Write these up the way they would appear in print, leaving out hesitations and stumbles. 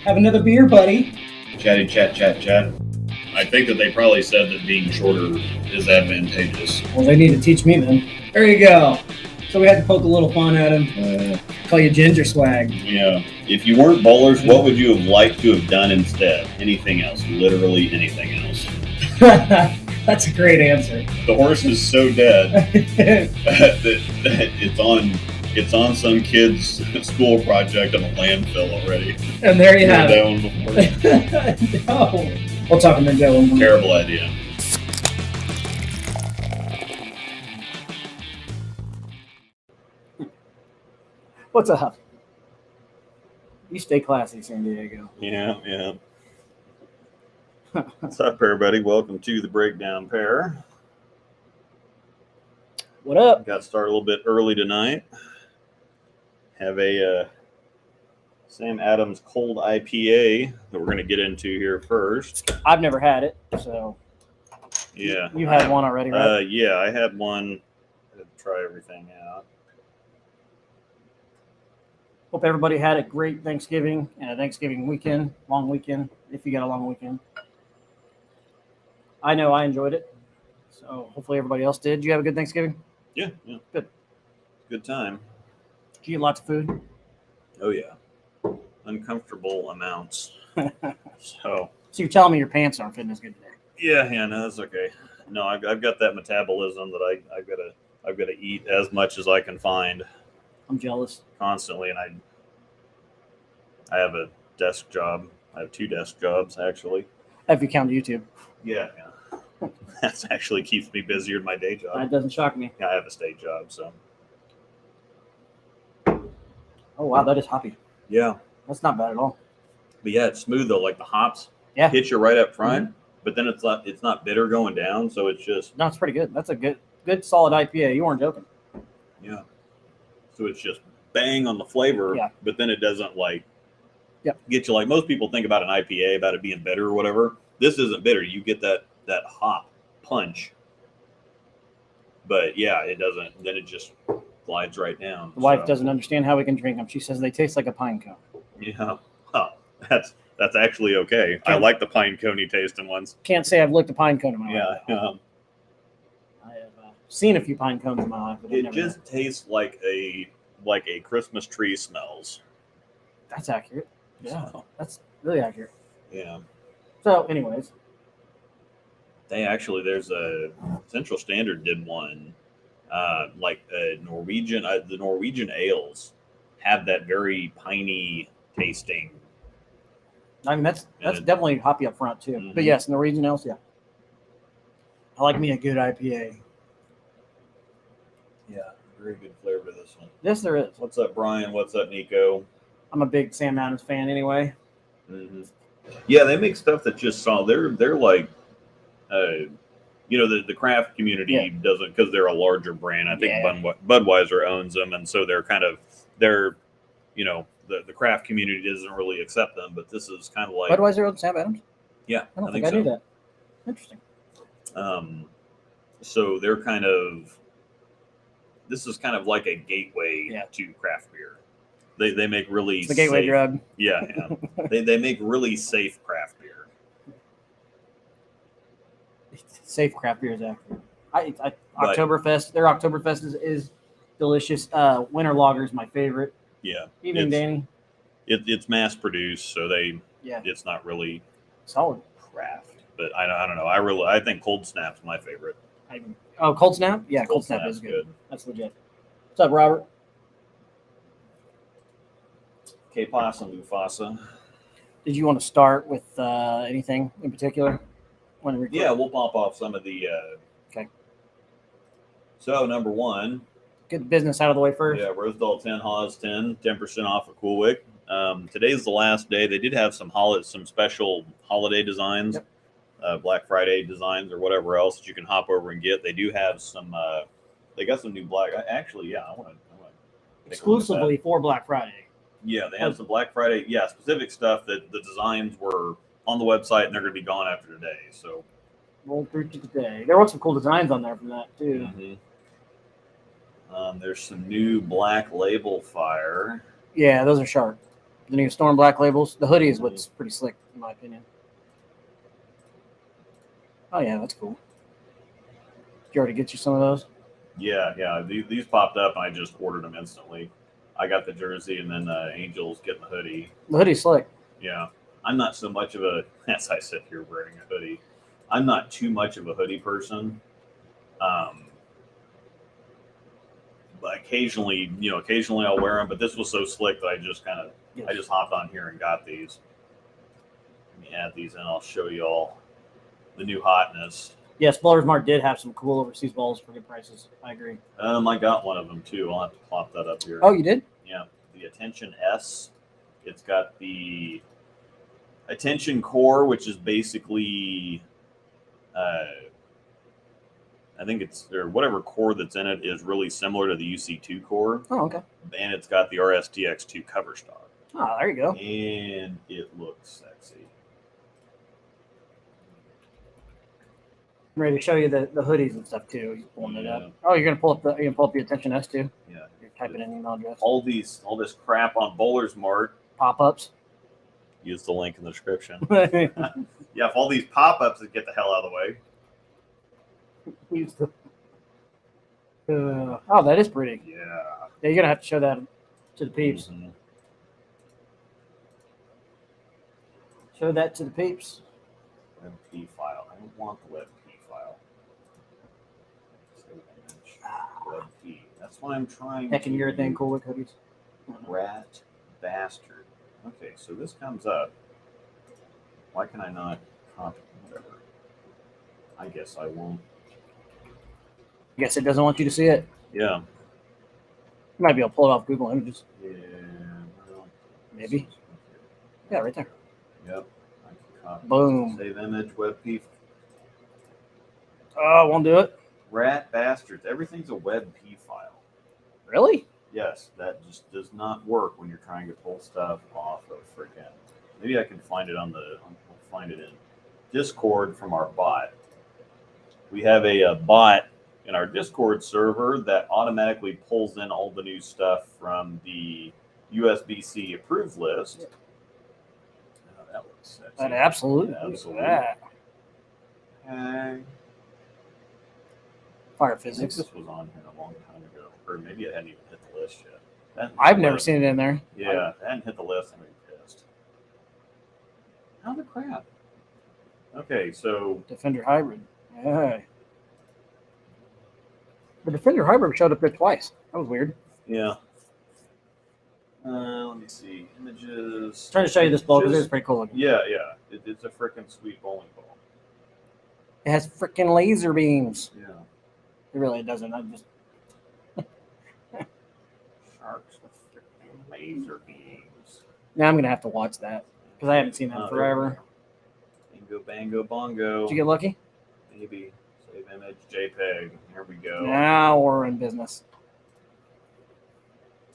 Have another beer, buddy. Chatty chat. I think that they probably said that being shorter is advantageous. Well, they need to teach me then. There you go. So we had to poke a little fun at him. Call you Ginger Swag. Yeah. If you weren't bowlers, what would you have liked to have done instead? Anything else. Literally anything else. That's a great answer. The horse is so dead that it's on some kid's school project on a landfill already. And there you have it. No. We'll talk to Joe. Terrible idea. What's up? You stay classy, San Diego. Yeah. What's up, everybody? Welcome to the Breakdown Pair. What up? Got started a little bit early tonight. Have a Sam Adams cold IPA that we're going to get into here first. I've never had it, so yeah. You had one already, right? Yeah, I had one. I had to try everything out. Hope everybody had a great Thanksgiving and a Thanksgiving weekend, long weekend, if you got a long weekend. I know I enjoyed it, so hopefully everybody else did. Did you have a good Thanksgiving? Yeah. Good time. Did you get lots of food? Oh, yeah. Uncomfortable amounts. So you're telling me your pants aren't fitting as good today? Yeah, no, that's okay. No, I've got that metabolism that I've got to eat as much as I can find. I'm jealous. Constantly, and I have a desk job. I have 2 desk jobs, actually. If you count YouTube. Yeah. That actually keeps me busier than my day job. That doesn't shock me. Yeah, I have a state job, so. Oh, wow, that is hoppy. Yeah. That's not bad at all. But yeah, it's smooth, though. Like the hops hit you right up front, but then it's not bitter going down, so it's just. No, it's pretty good. That's a good solid IPA. You weren't joking. Yeah. So it's just bang on the flavor, but then it doesn't get you like most people think about an IPA, about it being bitter or whatever. This isn't bitter. You get that hop punch. But yeah, it doesn't. Then it just glides right down. The wife doesn't understand how we can drink them. She says they taste like a pine cone. Yeah. Oh, that's actually okay. I like the pine coney tasting ones. Can't say I've licked a pine cone in my life. Yeah. I have seen a few pine cones in my life. But it just tastes like a Christmas tree smells. That's accurate. Yeah, so, that's really accurate. Yeah. So, anyways. There's a Central Standard did one, Norwegian. The Norwegian ales have that very piney tasting. I mean, that's definitely hoppy up front too. Mm-hmm. But yes, Norwegian ales, yeah. I like me a good IPA. Yeah, very good flavor to this one. Yes, there is. What's up, Brian? What's up, Nico? I'm a big Sam Adams fan anyway. Mm-hmm. Yeah, they make stuff that just saw. They're like, the craft community doesn't, because they're a larger brand. I think Budweiser owns them, and so the craft community doesn't really accept them. But this is kind of like Budweiser owns Sam Adams. Yeah, I don't think I knew that. Interesting. So they're kind of. This is kind of like a gateway to craft beer. They make really it's the gateway safe, drug. Yeah. they make really safe craft beer. Safe craft beer is accurate. Oktoberfest. Their Oktoberfest is delicious. Winter Lager is my favorite. Yeah. Evening, Danny. It's mass produced, so it's not really solid craft. But I don't know. I think Cold Snap's my favorite. Cold Snap? Yeah, Cold Snap is good. That's legit. What's up, Robert? K-Pos and Mufasa. Did you want to start with anything in particular? Yeah, we'll pop off some of the. Okay. So, number 1. Get the business out of the way first. Yeah, Rosedal 10, Haas 10% off of Cool Wick. Today's the last day. They did have some special holiday designs, Black Friday designs or whatever else that you can hop over and get. They do have some. They got some new black. Actually, I want to. Exclusively for Black Friday. Yeah, they have some Black Friday. Yeah, specific stuff that the designs were on the website, and they're going to be gone after today. So roll through to today. There were some cool designs on there from that too. Mm-hmm. There's some new Black Label Fire. Yeah, those are sharp. The new Storm Black labels. The hoodie is what's pretty slick, in my opinion. Oh, yeah, that's cool. Did you already get you some of those? Yeah. These popped up, and I just ordered them instantly. I got the jersey, and then Angel's getting the hoodie. The hoodie's slick. Yeah. I'm not so much of a, as I sit here wearing a hoodie, I'm not too much of a hoodie person. But occasionally I'll wear them. But this was so slick that I just hopped on here and got these. Let me add these in. I'll show you all the new hotness. Yes, Blowers Mart did have some cool overseas balls for good prices. I agree. I got one of them too. I'll have to plop that up here. Oh, you did? Yeah. The Attention S. It's got the Attention Core, which is basically, I think it's, or whatever core that's in it is really similar to the UC2 core. Oh, okay. And it's got the RSTX2 cover stock. Oh, there you go. And it looks sexy. I'm ready to show you the hoodies and stuff too. He's pulling it up. Oh, you're gonna pull up the Attention S too. Yeah. You're typing in email address. All this crap on Bowler's Mart. Pop-ups. Use the link in the description. Yeah, if all these pop-ups would get the hell out of the way. Oh, that is pretty. Yeah. Yeah, you're gonna have to show that to the peeps. Mm-hmm. Show that to the peeps. WebP file. I don't want the WebP file. WebP. That's what I'm trying. Heckin' urethane cool with hoodies. Rat bastard. Okay, so this comes up. Why can I not copy? Whatever. I guess I won't. I guess it doesn't want you to see it. Yeah. You might be able to pull it off Google Images. Yeah. Well, Maybe. Yeah, right there. Yep. I can copy. Boom. Save image, WebP. Oh, won't do it. Rat bastards. Everything's a WebP file. Really? Yes, that just does not work when you're trying to pull stuff off of freaking. Maybe I can find it I'll find it in Discord from our bot. We have a bot in our Discord server that automatically pulls in all the new stuff from the USB-C approved list. Oh, that looks sexy. That absolutely. Yeah, absolutely. That. Fire I think physics. this was on here a long time ago, or maybe it hadn't even hit the list yet. I've never seen it in there. Yeah, if it hadn't hit the list, I'm gonna be pissed. How the crap? Okay, so Defender Hybrid. Yeah. The Defender Hybrid showed up there twice. That was weird. yeah. Let me see images. I'm trying to show you this ball because it's pretty cool looking. Yeah. It's a freaking sweet bowling ball. It has freaking laser beams. Yeah. It really doesn't. I'm just. Sharks with freaking laser beams. Now I'm gonna have to watch that because I haven't seen that in forever. Bingo, bango, bongo. Did you get lucky? Maybe. Save image, JPEG. Here we go. Now we're in business.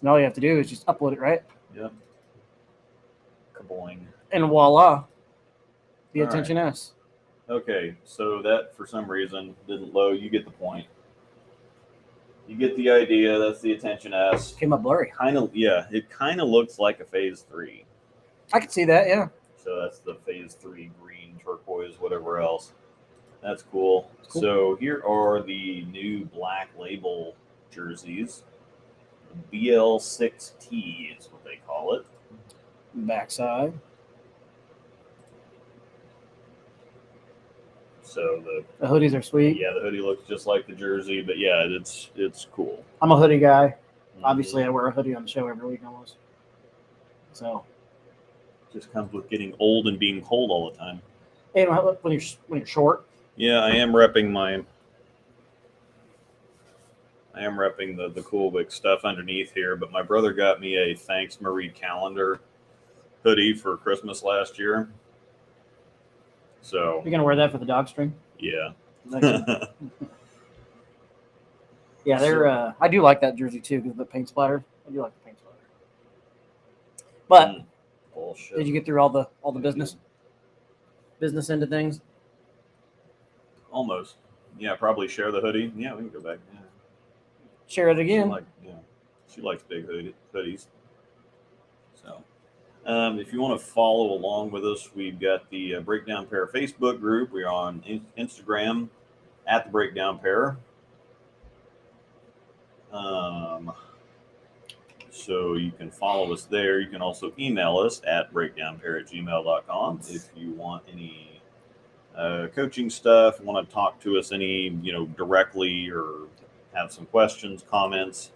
And all you have to do is just upload it, right? Yep. Kaboing. And voila, the All Attention S. Okay, so that for some reason didn't load. You get the point. You get the idea. That's the Attention S. Came up blurry. It kind of looks like a Phase 3. I could see that, yeah. So that's the Phase 3 green, turquoise, whatever else. That's cool. Cool. So here are the new Black Label jerseys. BL6T is what they call it. Backside. So The hoodies are sweet. the hoodie looks just like the jersey, but yeah, it's cool. I'm a hoodie guy. Obviously, I wear a hoodie on the show every week almost. So, Just comes with getting old and being cold all the time. and when you're short, Yeah, I am repping the Cool Wick stuff underneath here, but my brother got me a Thanks Marie calendar hoodie for Christmas last year. So you're gonna wear that for the dog string. yeah. Yeah, they're. I do like that jersey too because of the paint splatter. I do like the paint splatter. But Bullshit. did you get through all the business end of things? Almost. Yeah, probably share the hoodie. Yeah, we can go back. Yeah. Share it again. She likes big hoodies. So If you want to follow along with us, we've got the Breakdown Pair Facebook group. We're on Instagram at the Breakdown Pair. So you can follow us there. You can also email us at breakdownpair@gmail.com if you want any coaching stuff, want to talk to us any, directly, or have some questions, comments.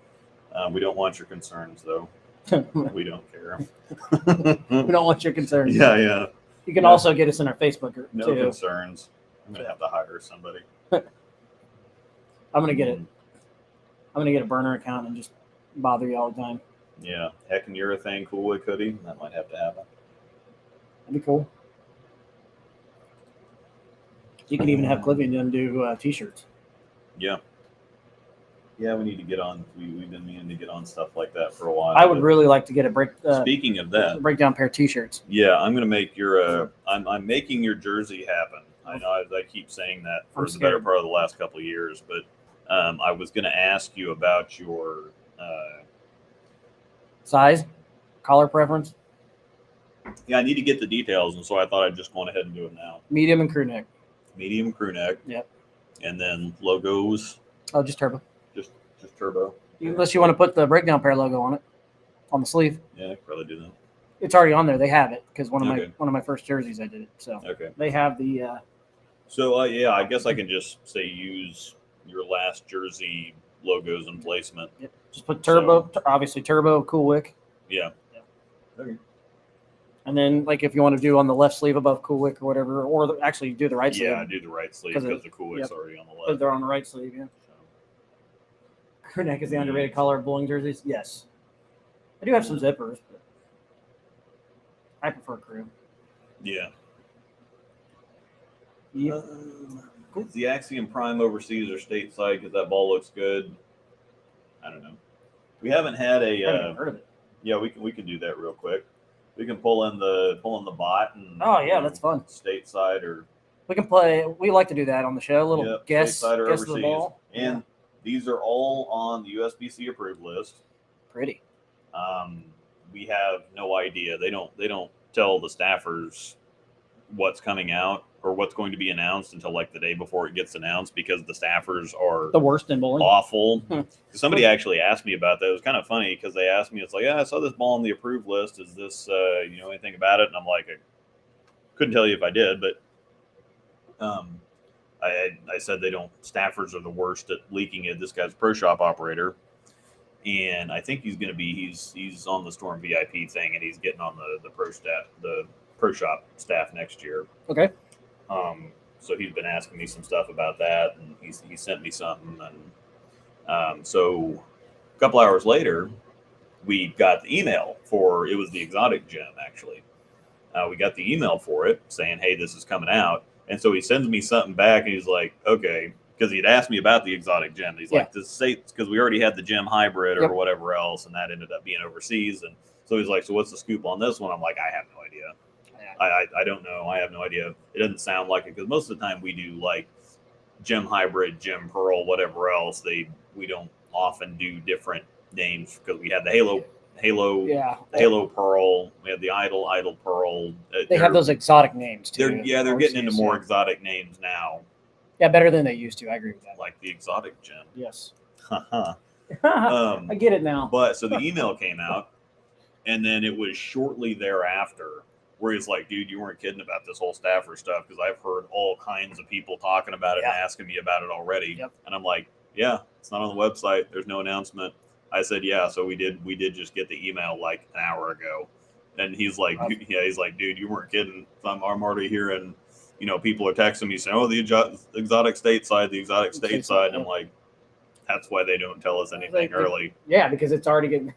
We don't want your concerns, though. We don't care. We don't want your concerns. Yeah. You can also get us in our Facebook group No too. concerns. I'm gonna have to hire somebody. I'm gonna get it. I'm gonna get a burner account and just bother you all the time. Yeah, heck and urethane Coolwick hoodie. That might have to happen. That'd be cool. You can even have Clivian do t-shirts. Yeah. Yeah, we need to get on. We've been meaning to get on stuff like that for a while. I would really like to get a speaking of that, breakdown pair t-shirts. Yeah, I'm gonna make your. I'm making your jersey happen. I know I keep saying that for the better part of the last couple of years, but I was gonna ask you about your size, collar preference. Yeah, I need to get the details, and so I thought I'd just go ahead and do it now. Medium and crew neck. Medium crew neck. Yep. And then logos. Oh, just turbo. Just turbo. Unless you want to put the breakdown pair logo on it, on the sleeve. Yeah, I could probably do that. It's already on there. They have it because one of my first jerseys I did it. So they have the. So yeah, I guess I can just say use your last jersey logos and placement. Yep. Just put turbo, obviously turbo, Coolwick. Yeah. Okay. And then, like, if you want to do on the left sleeve above Coolwick or whatever, or actually do the right sleeve. Yeah, do the right sleeve because the Coolwick's already on the left. They're on the right sleeve, yeah. Crew neck is the underrated color of bowling jerseys. Yes. I do have some zippers, but I prefer crew. Yeah. Yep. Is the Axiom Prime overseas or stateside because that ball looks good? I don't know. We haven't had a. I haven't even heard of it. Yeah, we can do that real quick. We can pull in the bot and. Oh yeah, that's fun. Stateside or. We can play. We like to do that on the show. A little guess stateside or guess overseas. the ball. And these are all on the USBC approved list. Pretty. We have no idea. They don't tell the staffers what's coming out or what's going to be announced until like the day before it gets announced because the staffers are the worst in bowling. Awful. Somebody actually asked me about that. It was kind of funny because they asked me, it's like, yeah, I saw this ball on the approved list. Is this, anything about it? And I'm like, I couldn't tell you if I did, but I said staffers are the worst at leaking it. This guy's a pro shop operator. And I think he's going to be, he's on the Storm VIP thing and he's getting on the pro shop staff next year. Okay. So he's been asking me some stuff about that, and he sent me something, and so a couple hours later, we got the email for it was the exotic gem actually. We got the email for it saying, "Hey, this is coming out," and so he sends me something back, and he's like, "Okay," because he'd asked me about the exotic gem. He's like, "This say because we already had the gem hybrid or whatever else, and that ended up being overseas," and so he's like, "So what's the scoop on this one?" I'm like, "I have no idea." I don't know. I have no idea. It doesn't sound like it because most of the time we do like gem hybrid, gem pearl, whatever else. We don't often do different names because we had the halo pearl. We had the idol pearl. They have those exotic names too. They're getting into more exotic names now. Yeah, better than they used to. I agree with that. Like the exotic gem. Yes. I get it now. But so the email came out, and then it was shortly thereafter where he's like, dude, you weren't kidding about this whole staffer stuff because I've heard all kinds of people talking about it and asking me about it already. Yep. And I'm like, yeah, it's not on the website. There's no announcement. I said, yeah. So we did just get the email like an hour ago. And he's like, he's like, dude, you weren't kidding. I'm already hearing, people are texting me saying, oh, the exotic stateside. And I'm like, that's why they don't tell us anything early. Yeah, because it's already getting.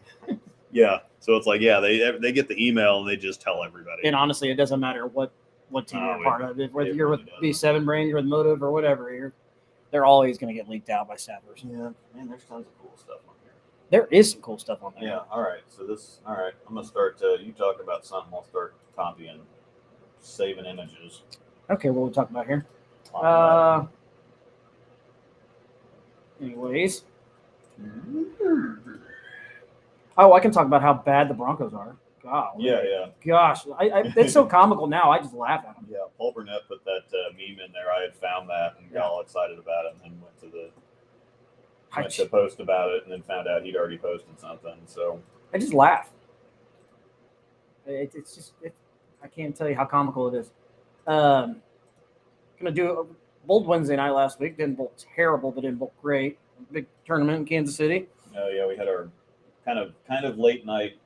Yeah. So it's like, yeah, they get the email and they just tell everybody. And honestly, it doesn't matter what team you're part of. Whether you're with B7 Brain, you're with Motive or whatever, they're always going to get leaked out by staffers. Yeah, man, there's tons of cool stuff on here. There is some cool stuff on there. Yeah, all right. So all right, I'm going to start, you talk about something, I'll start copying, saving images. Okay, what we'll talk about here. Anyways. Oh, I can talk about how bad the Broncos are. God. Yeah. Gosh, it's so comical now. I just laugh at him. Yeah, Paul Burnett put that meme in there. I had found that and got all excited about it, and then went to post about it, and then found out he'd already posted something. So I just laugh. It's just I can't tell you how comical it is. Gonna do a bowled Wednesday night last week. Didn't bowl terrible, but didn't bowl great. Big tournament in Kansas City. oh yeah, we had our kind of late night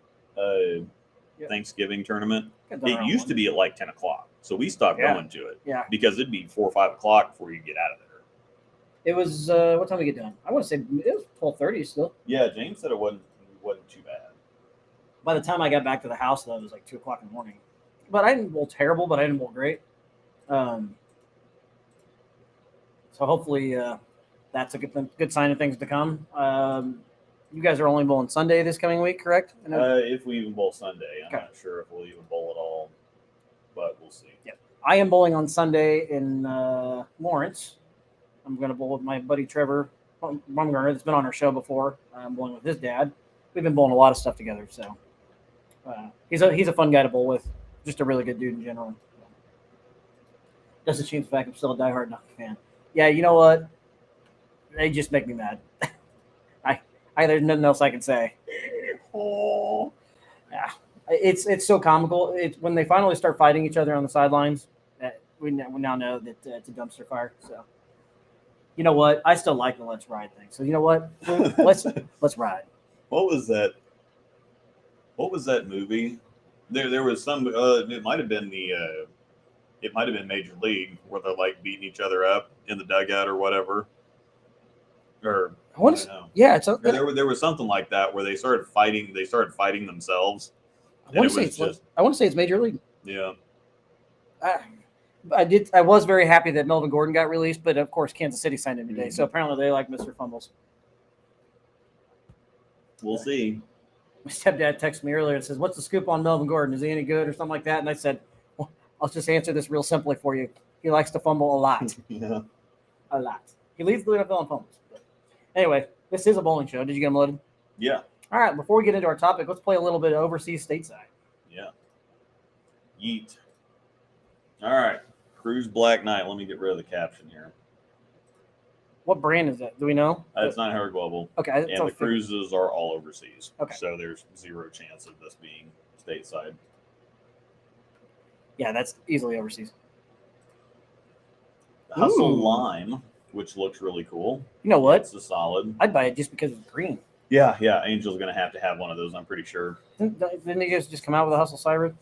Thanksgiving tournament. It used to be at like 10 o'clock, so we stopped going to it. Yeah, because it'd be 4 or 5 o'clock before you get out of there. it was what time did we get done? I want to say it was 12:30 still. Yeah, James said it wasn't too bad. By the time I got back to the house, though, it was like 2 o'clock in the morning. But I didn't bowl terrible, but I didn't bowl great. So hopefully that's a good sign of things to come. You guys are only bowling Sunday this coming week, correct? If we even bowl Sunday, I'm not sure if we'll even bowl at all, but we'll see. Yeah, I am bowling on Sunday in Lawrence. I'm going to bowl with my buddy Trevor Bumgarner that's been on our show before. I'm bowling with his dad. We've been bowling a lot of stuff together, so he's a fun guy to bowl with. Just a really good dude in general. Doesn't change the fact I'm still a diehard Nucky fan. Yeah, you know what? They just make me mad. There's nothing else I can say. Oh, yeah, it's so comical. It's when they finally start fighting each other on the sidelines. We now know that it's a dumpster fire. So, you know what? I still like the let's ride thing. So you know what? let's ride. What was that movie? There was some. It might have been Major League where they're like beating each other up in the dugout or whatever. Or I don't know. Yeah, there was something like that where they started fighting. They started fighting themselves. I want to say it's Major League. Yeah. I was very happy that Melvin Gordon got released, but of course Kansas City signed him today. Mm-hmm. So apparently they like Mr. Fumbles. We'll see. My stepdad texted me earlier and says, "What's the scoop on Melvin Gordon? Is he any good or something like that?" And I said, "Well, I'll just answer this real simply for you. He likes to fumble a lot. Yeah. A lot. He leads the NFL in fumbles." But anyway, this is a bowling show. Did you get them loaded? Yeah. All right. Before we get into our topic, let's play a little bit of overseas stateside. Yeah. Yeet. All right. Cruise Black Knight. Let me get rid of the caption here. What brand is that? Do we know? It's not Howard Global. Okay. And the cruises are all overseas. Okay. So there's zero chance of this being stateside. Yeah, that's easily overseas. The Hustle Lime, which looks really cool. You know what? It's a solid. I'd buy it just because it's green. Yeah. Angel's going to have one of those, I'm pretty sure. Didn't you guys just come out with a Hustle Solid?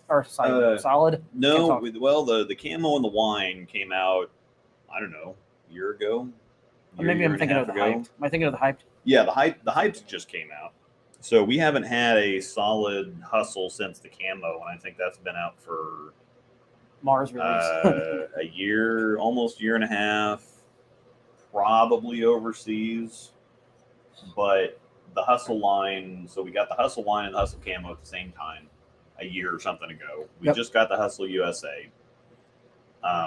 No. Well, the camo and the wine came out, I don't know, a year ago. Maybe I'm thinking of the hyped. Am I thinking of the hyped? Yeah, the hyped just came out. So we haven't had a solid Hustle since the camo, and I think that's been out for Mars release. a year, almost year and a half, probably overseas. But the Hustle line, so we got the Hustle line and the Hustle camo at the same time a year or something ago. We just got the Hustle USA.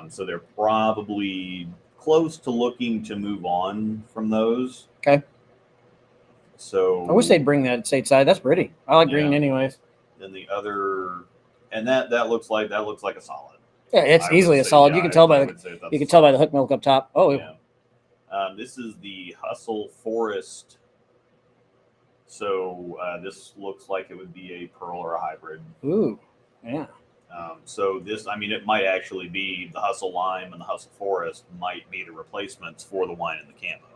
So they're probably close to looking to move on from those. Okay. So I wish they'd bring that stateside. That's pretty. I like green anyways. Then the other, and that looks like a solid. Yeah, it's easily a solid. You can tell by the hook milk up top. Oh yeah. This is the Hustle Forest. So this looks like it would be a pearl or a hybrid. Ooh, yeah. So this, it might actually be the Hustle Lime and the Hustle Forest might be the replacements for the wine and the camo.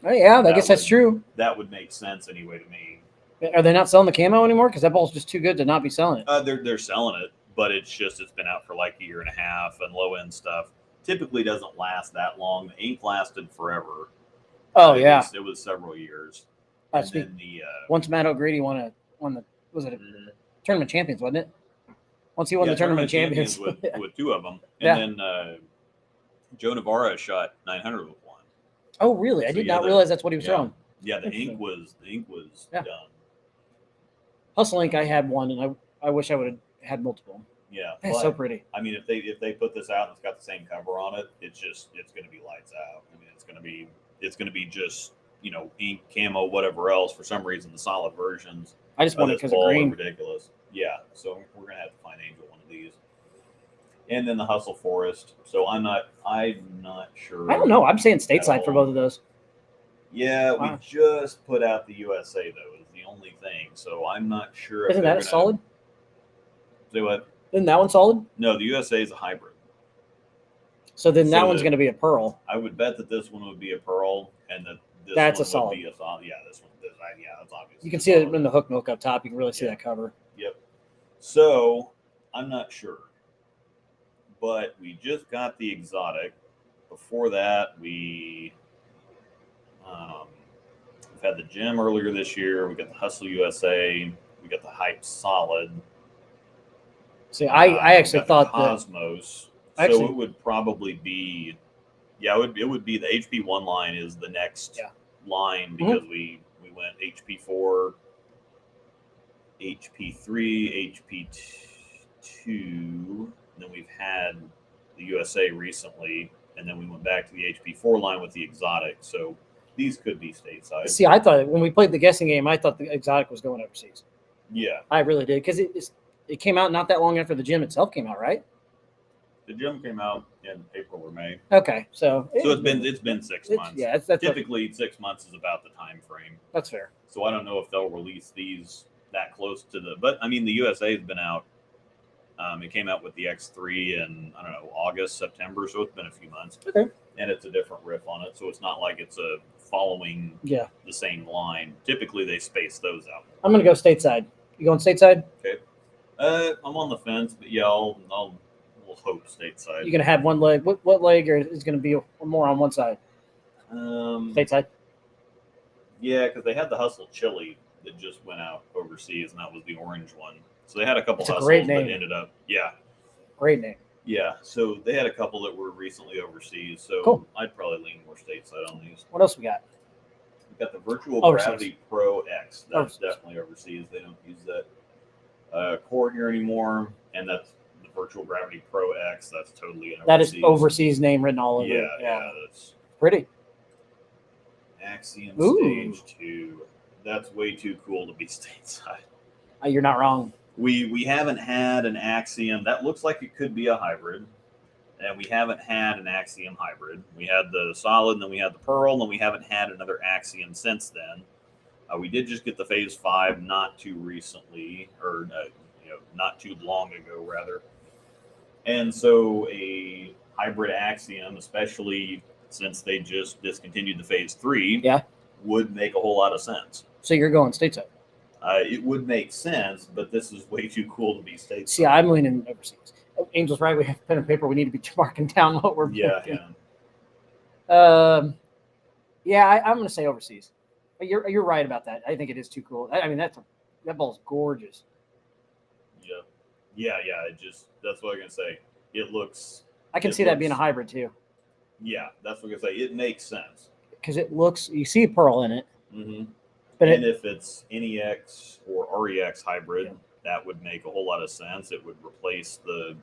Oh yeah, I guess that's true. That would make sense anyway to me. Are they not selling the camo anymore? Because that ball's just too good to not be selling it. They're selling it, but it's been out for like a year and a half, and low end stuff typically doesn't last that long. The ink lasted forever. Oh yeah, it was several years. Then once Matt O'Grady won a tournament champions, wasn't it? Once he won the tournament champions with two of them, and then Joe Navarra shot 900 with one. Oh really? I did not realize that's what he was throwing. Yeah, the ink was done. Hustle Ink, I had one, and I wish I would have had multiple. Yeah, that's so pretty. If they put this out and it's got the same cover on it, it's going to be lights out. It's going to be just ink, camo, whatever else. For some reason, the solid versions. I just want it because of green. Ridiculous. Yeah, so we're gonna have to find Angel one of these. And then the Hustle Forest. So I'm not sure. I don't know. I'm saying stateside for both of those. Yeah, we Wow. just put out the USA though, is the only thing. So I'm not sure. Isn't that a solid? Say what? Isn't that one solid? No, the USA is a hybrid. So then that one's going to be a pearl. I would bet that this one would be a pearl, and that this That's one a solid. would be a solid. Yeah, this one. Yeah, that's obvious. You can see it in the hook milk up top. You can really see that cover. Yep. So I'm not sure, but we just got the exotic. Before that, we've had the gem earlier this year. We got the Hustle USA. We got the Hype Solid. See, I actually thought Cosmos. So it would probably be, it would be the HP1 line is the next line because we went HP4, HP3, HP2, and then we've had the USA recently, and then we went back to the HP4 line with the exotic. So these could be stateside. See, I thought when we played the guessing game, I thought the exotic was going overseas. Yeah, I really did because it came out not that long after the gym itself came out, right? The gym came out in April or May. Okay, so it's been 6 months. Yeah, that's typically 6 months is about the time frame. That's fair. So I don't know if they'll release these that close to but I mean the USA has been out. It came out with the X3 in I don't know August, September, so it's been a few months. Okay. And it's a different riff on it, so it's not like it's a following the same line. Typically they space those out. I'm gonna go stateside. You going stateside? Okay. I'm on the fence, but yeah, we'll hope stateside. You're gonna have one leg. What leg is gonna be more on one side? Stateside. Yeah, because they had the Hustle Chili that just went out overseas, and that was the orange one. So they had a couple hustles that ended up. Yeah. Great name. Yeah, so they had a couple that were recently overseas. So cool. I'd probably lean more stateside on these. What else we got? We got the Virtual Gravity Pro X. That's definitely overseas. They don't use that core here anymore, and that's the Virtual Gravity Pro X. That's totally an overseas. That is overseas name written all over. Yeah, that's pretty. Axiom Stage 2. That's way too cool to be stateside. You're not wrong. We haven't had an Axiom. That looks like it could be a hybrid. And we haven't had an Axiom hybrid. We had the Solid, and then we had the Pearl, and we haven't had another Axiom since then. We did just get the Phase 5 not too recently, or not too long ago, rather. And so a hybrid Axiom, especially since they just discontinued the Phase 3, would make a whole lot of sense. So you're going stateside? It would make sense, but this is way too cool to be stateside. See, I'm leaning overseas. Angel's right. We have pen and paper. We need to be marking down what we're picking. I'm going to say overseas. But you're right about that. I think it is too cool. I mean, that ball's gorgeous. Yeah. That's what I'm going to say. It looks. I can see that being a hybrid too. Yeah, that's what I'm going to say. It makes sense. Because it looks, you see a pearl in it. Mm-hmm. But if it's NEX or REX hybrid, that would make a whole lot of sense. It would replace the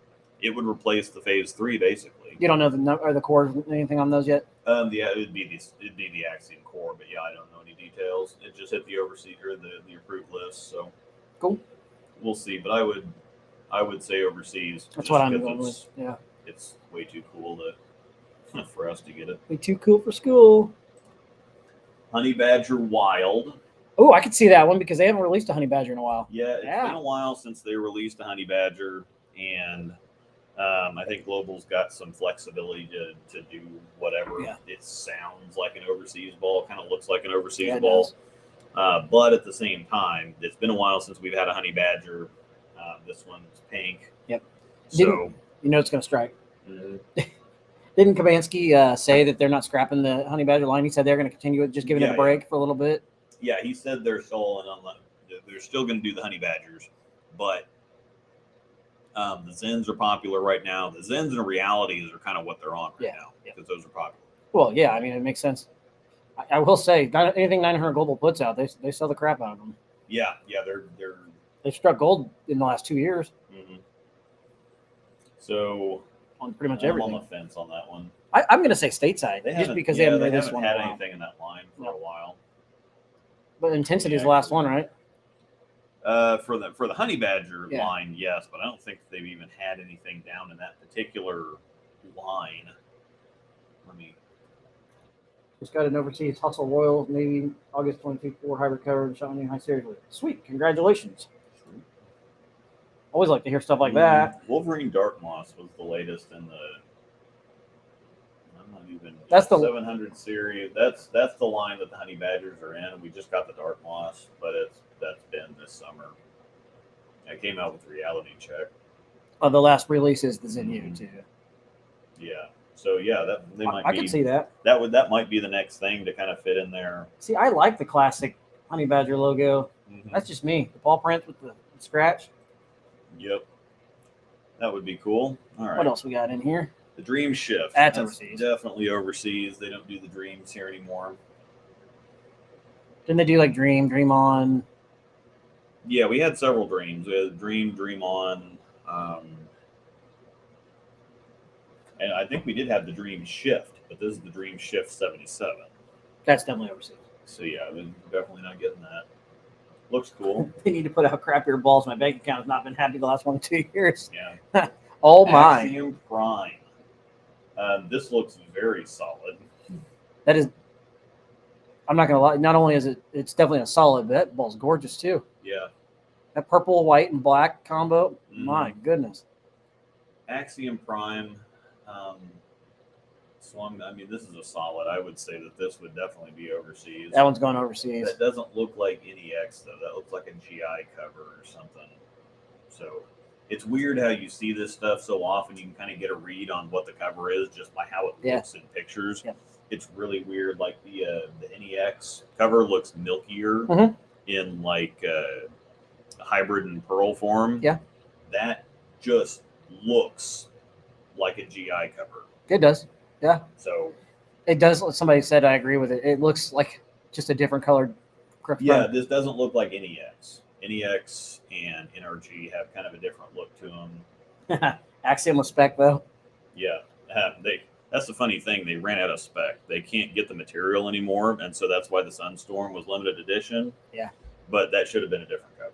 Phase 3 basically. You don't know the core, anything on those yet? It'd be the Axiom core, but I don't know any details. It just hit the overseas or the approved list, so cool. We'll see, but I would say overseas. That's what I'm going with. Yeah, it's way too cool for us to get it. Way too cool for school. Honey Badger Wild. Oh, I could see that one because they haven't released a Honey Badger in a while. Yeah, it's been a while since they released a Honey Badger, and I think Global's got some flexibility to do whatever. Yeah. It sounds like an overseas ball, kind of looks like an overseas ball. But at the same time, it's been a while since we've had a Honey Badger. This one's pink. Yep. So it's going to strike. Mm-hmm. Didn't Kabansky say that they're not scrapping the Honey Badger line? He said they're going to continue it, just giving it a break for a little bit. Yeah, he said they're still going to do the Honey Badgers, but the Zens are popular right now. The Zens and the Realities are kind of what they're on right now because those are popular. Well, yeah, I mean, it makes sense. I will say, anything 900 Global puts out, they sell the crap out of them. Yeah, they've struck gold in the last 2 years. Mm-hmm. So on pretty much everything. I'm on the fence on that one. I'm going to say stateside, just because they haven't made this one. Had anything in that line for a while. But Intensity is the last one, right? For the honey badger Yeah. line, yes, but I don't think they've even had anything down in that particular line. Let me. Just got an overseas Hustle Royal Navy August 24 hybrid cover and shot new high series with it. Sweet, congratulations. Always like to hear stuff like that. Wolverine Dark Moss was the latest in the. I'm not even. That's the 700 series. That's the line that the honey badgers are in. We just got the Dark Moss, but that's been this summer. I came out with Reality Check. The last release is the Zinyu too. Yeah. So yeah, that they might. I can see that. That might be the next thing to kind of fit in there. See, I like the classic honey badger logo. Mm-hmm. That's just me. The paw print with the scratch. Yep. That would be cool. All right. What else we got in here? The Dream Shift. That's overseas. Definitely overseas. They don't do the dreams here anymore. Didn't they do like Dream On? Yeah, we had several dreams. We had Dream On. And I think we did have the Dream Shift, but this is the Dream Shift 77. That's definitely overseas. So yeah, we're definitely not getting that. Looks cool. They need to put out crappier balls. My bank account has not been happy the last 1 or 2 years. Yeah. Oh my. Axiom Prime. This looks very solid. That is, I'm not going to lie. Not only is it's definitely a solid, but that ball's gorgeous too. Yeah. That purple, white, and black combo. Mm-hmm. My goodness. Axiom Prime. So I mean, this is a solid. I would say that this would definitely be overseas. That one's going overseas. That doesn't look like NEX though. That looks like a GI cover or something. So it's weird how you see this stuff so often. You can kind of get a read on what the cover is just by how it looks in pictures. Yeah. It's really weird. Like the NEX cover looks milkier in like hybrid and pearl form. Yeah. That just looks like a GI cover. It does. Yeah. So it does. Somebody said I agree with it. It looks like just a different colored. Yeah, this doesn't look like NEX. NEX and NRG have kind of a different look to them. Axiom with spec though. Yeah, that's the funny thing. They ran out of spec. They can't get the material anymore, and so that's why the Sunstorm was limited edition. Yeah. But that should have been a different cover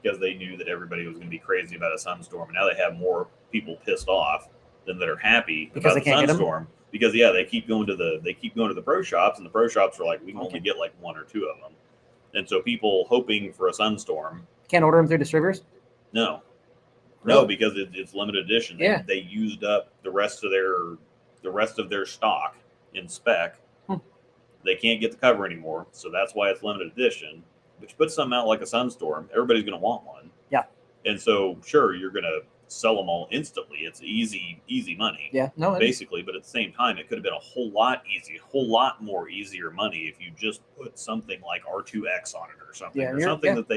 because they knew that everybody was going to be crazy about a Sunstorm, and now they have more people pissed off than that are happy because about the Sunstorm. Because they keep going to the pro shops, and the pro shops are like, we can only get like 1 or 2 of them, and so people hoping for a Sunstorm can't order them through distributors. No, really? No, because it's limited edition. Yeah. They used up the rest of their stock in spec. They can't get the cover anymore, so that's why it's limited edition. But you put something out like a Sunstorm, everybody's going to want one. Yeah. And so, sure, you're going to sell them all instantly. It's easy money. Yeah. No. Basically, but at the same time, it could have been a whole lot more easier money if you just put something like R2X on it or something, or something that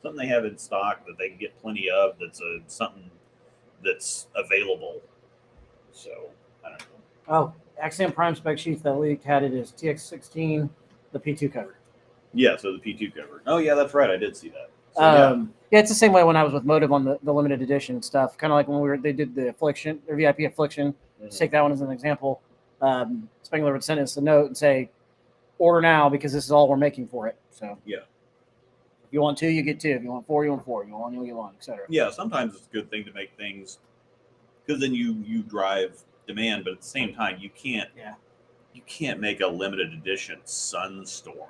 something they have in stock that they can get plenty of. That's something that's available. So I don't know. Oh, Axiom Prime spec sheets that leaked had it as TX16, the P2 cover. Yeah, so the P2 cover. Oh yeah, that's right. I did see that. So, yeah, it's the same way when I was with Motive on the limited edition stuff. Kind of like when they did the Affliction, their VIP Affliction. Let's take that one as an example. Spengler would send us a note and say, order now because this is all we're making for it. So yeah. If you want 2, you get 2. If you want 4, you want 4. If you want 1, you get 1, etc. Yeah, sometimes it's a good thing to make things because then you drive demand, but at the same time you can't make a limited edition Sunstorm.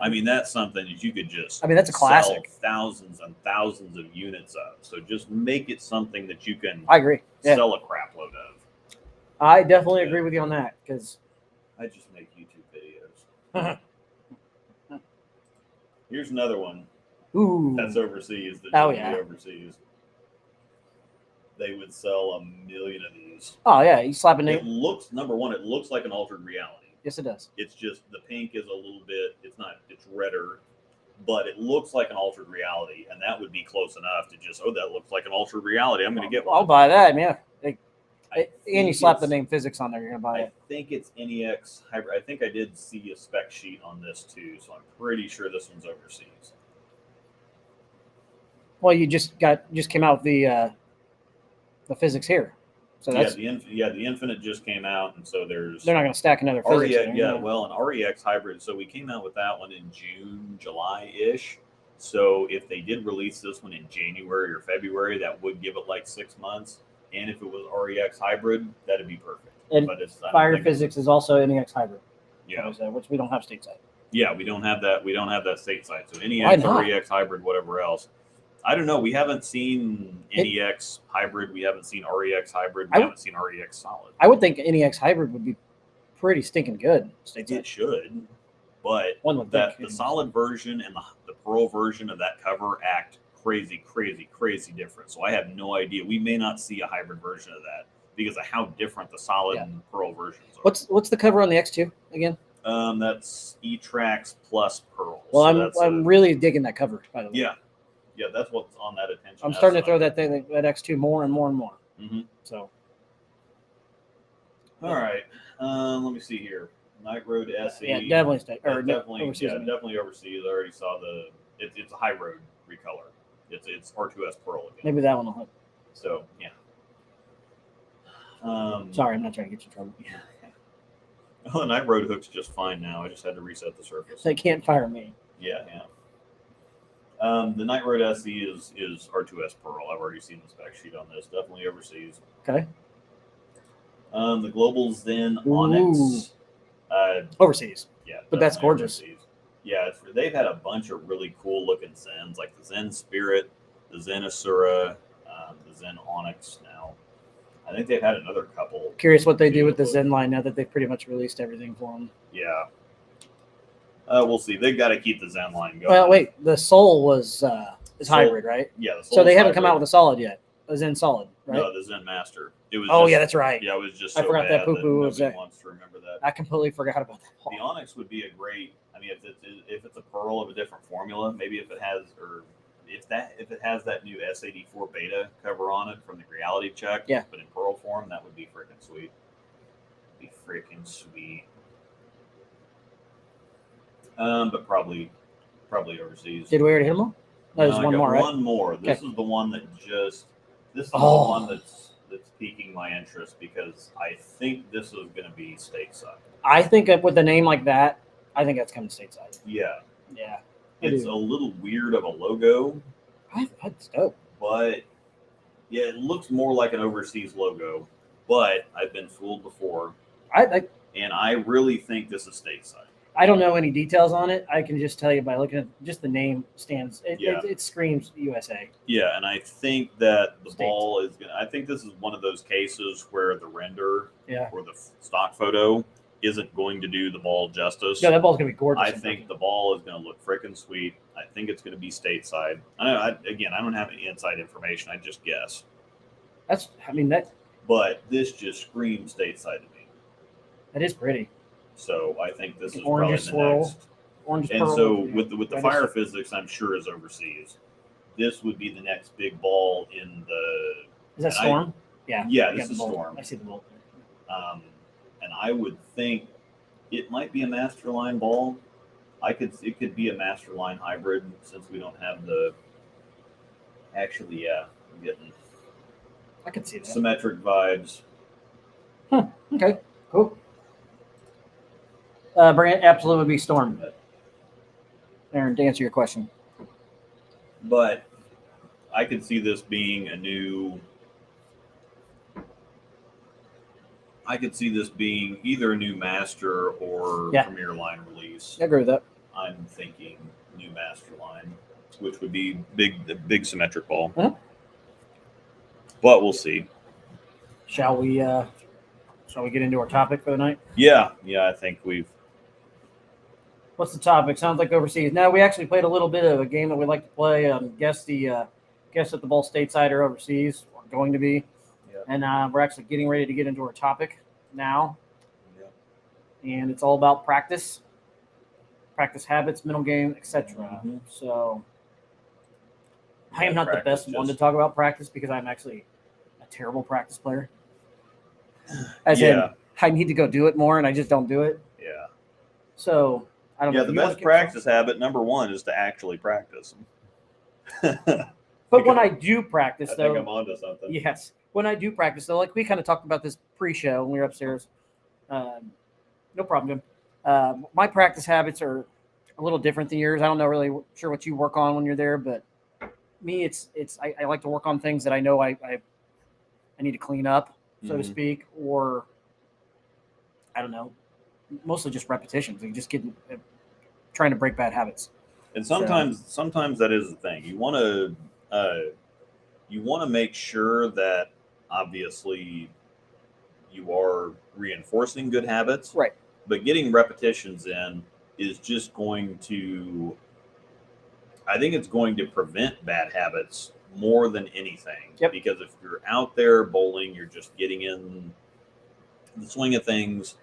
I mean, that's something that you could just that's a classic. Sell thousands and thousands of units of. So just make it something that you can I agree. Sell a crap load of. I definitely agree with you on that because I just make YouTube videos. Here's another one. Ooh. That's overseas. Overseas. They would sell 1 million of these. Oh yeah, you slap a name. It looks it looks like an altered reality. Yes, it does. It's just the pink is a little bit. It's redder, but it looks like an altered reality, and that would be close enough to just that looks like an altered reality. I'm going to get one. I'll buy that, yeah. And you slap the name physics on there, you're going to buy it. I think it's NEX hybrid. I think I did see a spec sheet on this too, so I'm pretty sure this one's overseas. Well, you just came out with the physics here. So that's, the Infinite just came out, and so they're not going to stack another physics. Well, an REX hybrid. So we came out with that one in June, July-ish, So if they did release this one in January or February, that would give it like 6 months. And if it was REX hybrid, that'd be perfect. And but it's Fire Physics is also NEX hybrid. Yeah, Which we don't have stateside. yeah, we don't have that. We don't have that stateside. So Why NEX, not? REX hybrid, whatever else. I don't know. We haven't seen NEX hybrid. We haven't seen REX hybrid. We haven't seen REX solid. I would think NEX hybrid would be pretty stinking good. It should, but the solid version and the Pearl version of that cover act crazy different. So I have no idea. We may not see a hybrid version of that because of how different the solid and Pearl versions are. What's the cover on the X2 again? That's E-Trax plus Pearl. Well, so I'm really digging that cover, by the way. Yeah, that's what's on that attention. I'm starting to throw that X2 more and more and more. Mm-hmm. So, all right. Let me see here. Night Road SE. Yeah, definitely overseas. Yeah, definitely overseas. I already saw it's a high road recolor. It's R2S Pearl again. Maybe that one will help. So yeah. Sorry, I'm not trying to get you in trouble. Yeah. Oh, the Night Road hook's just fine now. I just had to reset the surface. They can't fire me. Yeah. The Night Road SE is R2S Pearl. I've already seen the spec sheet on this. Definitely overseas. Okay. The Global Zen Onyx. Overseas. Yeah. But that's gorgeous. Overseas. Yeah, they've had a bunch of really cool looking Zens, like the Zen Spirit, the Zen Asura, the Zen Onyx now. I think they've had another couple. Curious what they do with the Zen line now that they've pretty much released everything for them. Yeah. We'll see. They've got to keep the Zen line going. Well, wait. The Soul is hybrid, right? Yeah. So they haven't come out with a solid yet. A Zen solid, right? No, the Zen Master. It was. Oh, yeah, that's right. Yeah, it was just. I forgot that poo-poo was there. Wants to remember that. I completely forgot about that. The Onyx would be a great. I mean, if it's a Pearl of a different formula, maybe if it has if it has that new S84 beta cover on it from the reality check, but in Pearl form, that would be freaking sweet. Be freaking sweet. But probably overseas. Did we already hit them all? No, there's one more, right? One more. This is the one that the one that's piquing my interest because I think this is going to be stateside. I think with a name like that, I think that's coming stateside. Yeah. Yeah. It's a little weird of a logo. That's dope. But yeah, it looks more like an overseas logo. But I've been fooled before. And I really think this is stateside. I don't know any details on it. I can just tell you by looking at just the name stands. It screams USA. Yeah, and I think that the ball is going to... I think this is one of those cases where the render or the stock photo isn't going to do the ball justice. Yeah, that ball's going to be gorgeous. I think the ball is going to look freaking sweet. I think it's going to be stateside. I don't have any inside information. I just guess. But this just screams stateside to me. That is pretty. So I think this is probably the next. Orange and pearl, so with the Fire Physics, I'm sure is overseas. This would be the next big ball in the. Is that Storm? Yeah, this is Storm. I see the bolt there. And I would think it might be a Masterline ball. It could be a Masterline hybrid since we don't have the. Actually, yeah, I'm getting. I could see that. Symmetric vibes. Okay. Cool. Brand absolutely would be Storm. Aaron, to answer your question. But I could see this being a new. I could see this being either a new Master or Premier line release. I agree with that. I'm thinking new Master line, which would be the big symmetric ball. But we'll see. Shall we get into our topic for the night? Yeah, I think we've. What's the topic? Sounds like overseas. Now, we actually played a little bit of a game that we like to play. Guess that the ball stateside or overseas are going to be. Yep. And we're actually getting ready to get into our topic now. Yep. And it's all about practice habits, mental game, etc. Mm-hmm. So I am not the best one to talk about practice because I'm actually a terrible practice player. As in, I need to go do it more, and I just don't do it. Yeah. So I don't know. The best practice habit, number one, is to actually practice. But when I do practice, I think I'm onto something. Yes. When I do practice, though, like we kind of talked about this pre-show when we were upstairs. No problem, Jim. My practice habits are a little different than yours. I don't know really sure what you work on when you're there, but me, I like to work on things that I know I need to clean up, so to speak, or I don't know, mostly just repetitions. You just trying to break bad habits. And sometimes that is the thing. You want to make sure that obviously you are reinforcing good habits, right? But getting repetitions in is just going to, I think it's going to prevent bad habits more than anything. Yep. Because if you're out there bowling, you're just getting in the swing of things,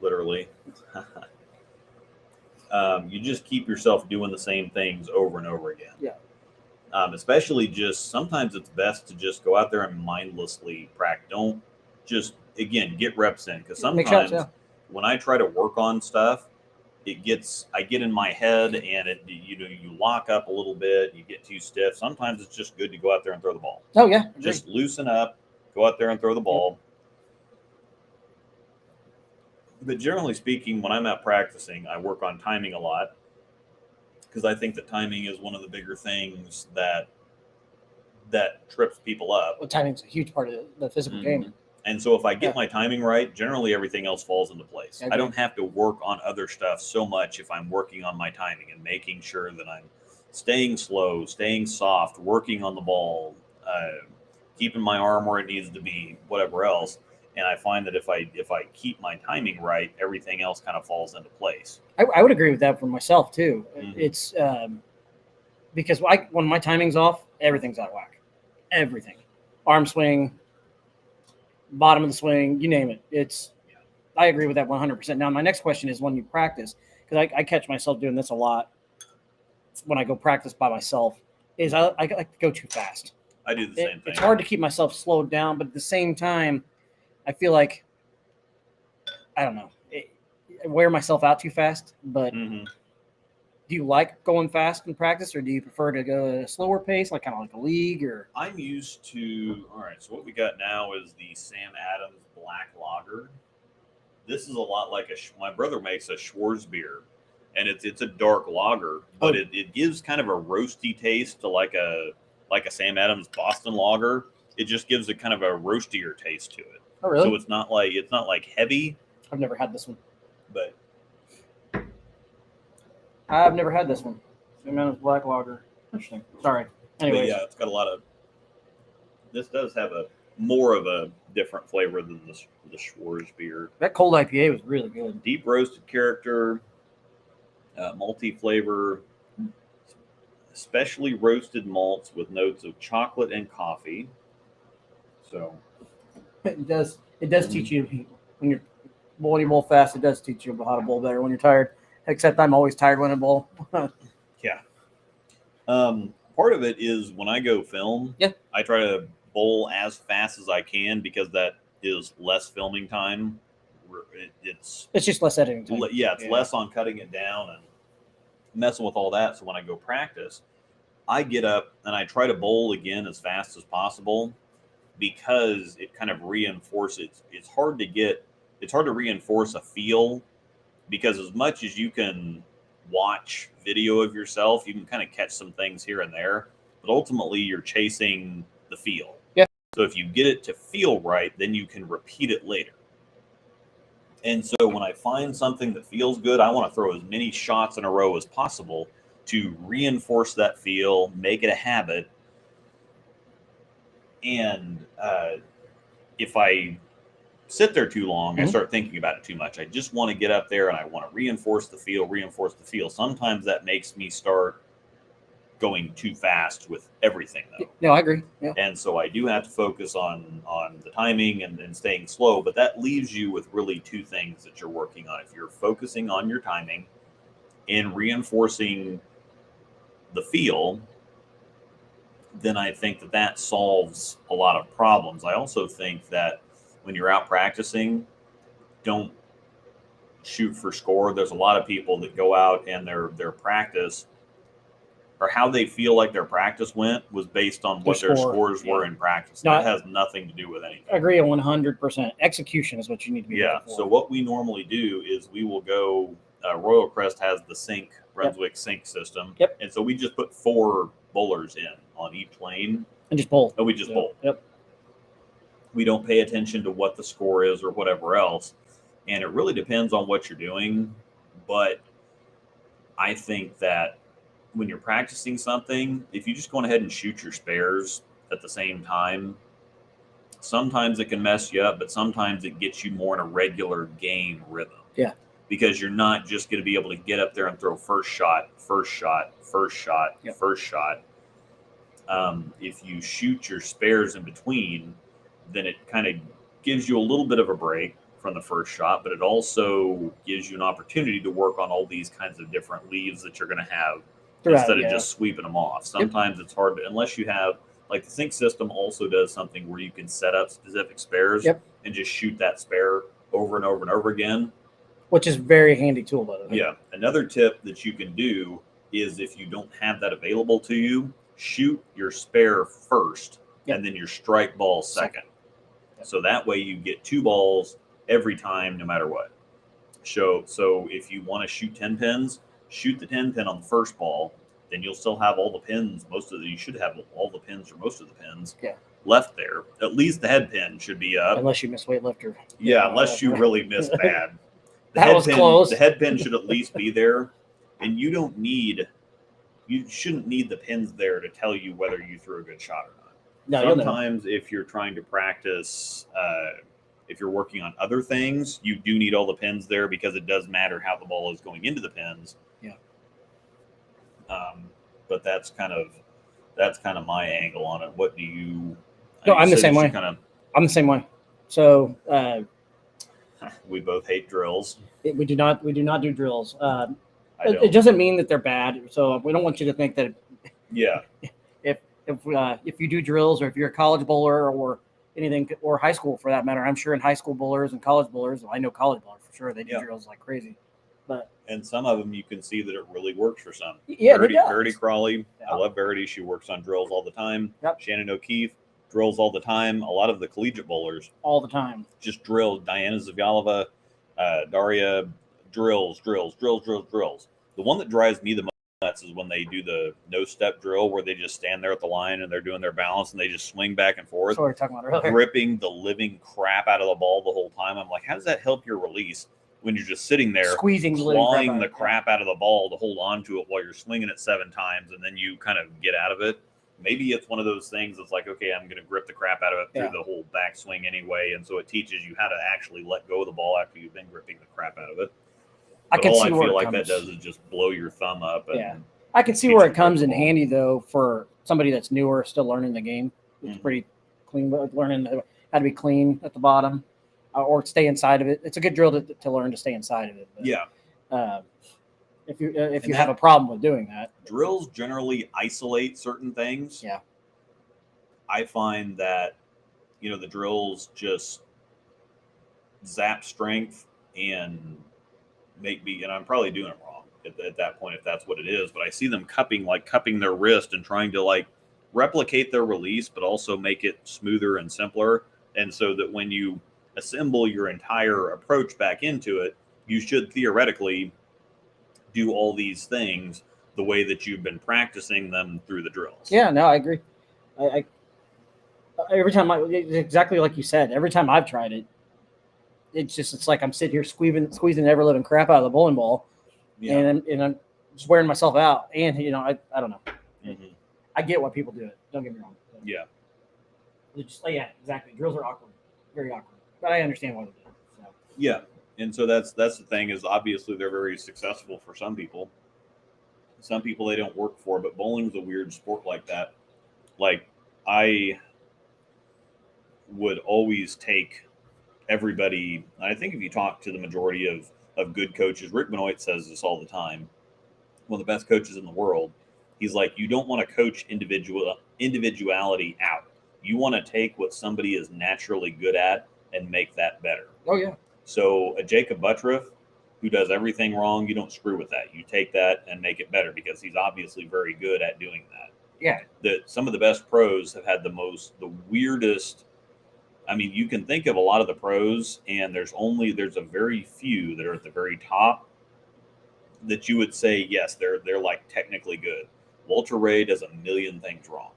literally. You just keep yourself doing the same things over and over again. Yeah. Especially just sometimes it's best to just go out there and mindlessly practice. Don't just, again, get reps in, because sometimes when I try to work on stuff, I get in my head and you lock up a little bit, you get too stiff. Sometimes it's just good to go out there and throw the ball. Oh yeah. Just loosen up, go out there and throw the ball. But generally speaking, when I'm out practicing, I work on timing a lot, because I think that timing is one of the bigger things that trips people up. Well, timing's a huge part of the physical game. And so if I get my timing right, generally everything else falls into place. I don't have to work on other stuff so much if I'm working on my timing and making sure that I'm staying slow, staying soft, working on the ball, keeping my arm where it needs to be, whatever else. And I find that if I keep my timing right, everything else kind of falls into place. I would agree with that for myself too. It's because when my timing's off, everything's out of whack. Everything, arm swing, bottom of the swing, you name it. I agree with that 100%. Now, my next question is when you practice, because I catch myself doing this a lot when I go practice by myself, is I like to go too fast. I do the same thing. It's hard to keep myself slowed down, but at the same time, I feel like, I don't know, I wear myself out too fast. But do you like going fast in practice, or do you prefer to go at a slower pace, like kind of like a league? Or I'm used to. All right, so what we got now is the Sam Adams Black Lager. This is a lot like my brother makes a Schwarzbier, and it's a dark lager, but it gives kind of a roasty taste to like a Sam Adams Boston Lager. It just gives a kind of a roastier taste to it. Oh, really? So it's not like heavy. I've never had this one. But I've never had this one. Sam Adams Black Lager. Interesting. Sorry. Anyways. Yeah, it's got a lot of. This does have more of a different flavor than the Schwarzbier. That cold IPA was really good. Deep roasted character, multi-flavor, specially roasted malts with notes of chocolate and coffee. So it does teach you when you're bowling your bowl fast. It does teach you how to bowl better when you're tired. Except I'm always tired when I bowl. Yeah. Part of it is when I go film. Yeah. I try to bowl as fast as I can, because that is less filming time. It's just less editing time. Yeah, it's less on cutting it down and messing with all that. So when I go practice, I get up and I try to bowl again as fast as possible, because it kind of reinforces. It's hard to reinforce a feel, because as much as you can watch video of yourself, you can kind of catch some things here and there, but ultimately you're chasing the feel. Yeah. So if you get it to feel right, then you can repeat it later. And so when I find something that feels good, I want to throw as many shots in a row as possible to reinforce that feel, make it a habit. And if I sit there too long, I start thinking about it too much. I just want to get up there and I want to reinforce the feel. Sometimes that makes me start going too fast with everything, though. No, I agree. Yeah. And so I do have to focus on the timing and staying slow, but that leaves you with really two things that you're working on. If you're focusing on your timing and reinforcing the feel, then I think that solves a lot of problems. I also think that when you're out practicing, don't shoot for score. There's a lot of people that go out and their practice, or how they feel like their practice went, was based on what their scores were in practice. No, that has nothing to do with anything. I agree 100%. Execution is what you need to be looking for. So what we normally do is we will go Royal Crest has the sync, Brunswick sync system. Yep. And so we just put 4 bowlers in on each lane. And just bowl. And we just bowl. Yep. We don't pay attention to what the score is or whatever else. And it really depends on what you're doing. But I think that when you're practicing something, if you just go ahead and shoot your spares at the same time, sometimes it can mess you up, but sometimes it gets you more in a regular game rhythm. Yeah. Because you're not just going to be able to get up there and throw first shot. Yep. If you shoot your spares in between, then it kind of gives you a little bit of a break from the first shot, but it also gives you an opportunity to work on all these kinds of different leaves that you're going to have instead of just sweeping them off. Sometimes it's hard to, unless you have, like the sync system also does something where you can set up specific spares and just shoot that spare over and over and over again. Which is a very handy tool, by the way. Yeah. Another tip that you can do is if you don't have that available to you, shoot your spare first and then your strike ball second. So that way you get 2 balls every time, no matter what. So if you want to shoot 10 pins, shoot the 10 pin on the first ball. Then you'll still have all the pins. You should have all the pins or most of the pins left there. At least the head pin should be up. Unless you miss weightlifter. Yeah, unless you really miss bad. That was close. The head pin should at least be there. And you shouldn't need the pins there to tell you whether you threw a good shot or not. No, sometimes if you're trying to practice, if you're working on other things, you do need all the pins there because it does matter how the ball is going into the pins. Yeah. But that's kind of my angle on it. What do you? No, I'm the same way. I'm the same way. So we both hate drills. We do not do drills. It doesn't mean that they're bad. So we don't want you to think that. Yeah. If you do drills, or if you're a college bowler or anything, or high school for that matter, I'm sure in high school bowlers and college bowlers, I know college bowlers for sure, they do drills like crazy. And some of them you can see that it really works for some. Yeah, Verity Crawley. I love Verity. She works on drills all the time. Yep. Shannon O'Keefe, drills all the time. A lot of the collegiate bowlers. All the time. Just drills. Diana Zavyalova, Daria, drills. The one that drives me the most nuts is when they do the no-step drill where they just stand there at the line and they're doing their balance and they just swing back and forth. That's what we were talking about earlier. Gripping the living crap out of the ball the whole time. I'm like, how does that help your release? When you're just sitting there squeezing, clawing the crap out of the ball to hold on to it while you're swinging it 7 times and then you kind of get out of it. Maybe it's one of those things that's like, okay, I'm going to grip the crap out of it through the whole backswing anyway. And so it teaches you how to actually let go of the ball after you've been gripping the crap out of it. I feel like that does is just blow your thumb up. And I can see where it comes in handy though for somebody that's newer, still learning the game. It's pretty clean, learning how to be clean at the bottom. Or stay inside of it. It's a good drill to learn to stay inside of it. But, if you have a problem with doing that, drills generally isolate certain things. Yeah. I find that the drills just zap strength and make me, and I'm probably doing it wrong at that point if that's what it is. But I see them cupping their wrist and trying to replicate their release, but also make it smoother and simpler. And so that when you assemble your entire approach back into it, you should theoretically do all these things the way that you've been practicing them through the drills. Yeah, no, I agree. I every time exactly like you said, every time I've tried it, it's like I'm sitting here squeezing ever living crap out of the bowling ball, and I'm just wearing myself out. And I don't know. Mm-hmm. I get why people do it. Don't get me wrong. Yeah. Exactly. Drills are awkward, very awkward. But I understand why they do it. So. Yeah, and so that's the thing is obviously they're very successful for some people. Some people they don't work for, but bowling's a weird sport like that. Like I would always take everybody. I think if you talk to the majority of good coaches, Rick Benoit says this all the time. One of the best coaches in the world. He's like, you don't want to coach individuality out. You want to take what somebody is naturally good at and make that better. Oh, yeah. So a Jacob Buttriff who does everything wrong, you don't screw with that. You take that and make it better because he's obviously very good at doing that. Yeah. Some of the best pros have had the weirdest. I mean, you can think of a lot of the pros, and there's a very few that are at the very top that you would say yes, they're like technically good. Walter Ray does a million things wrong.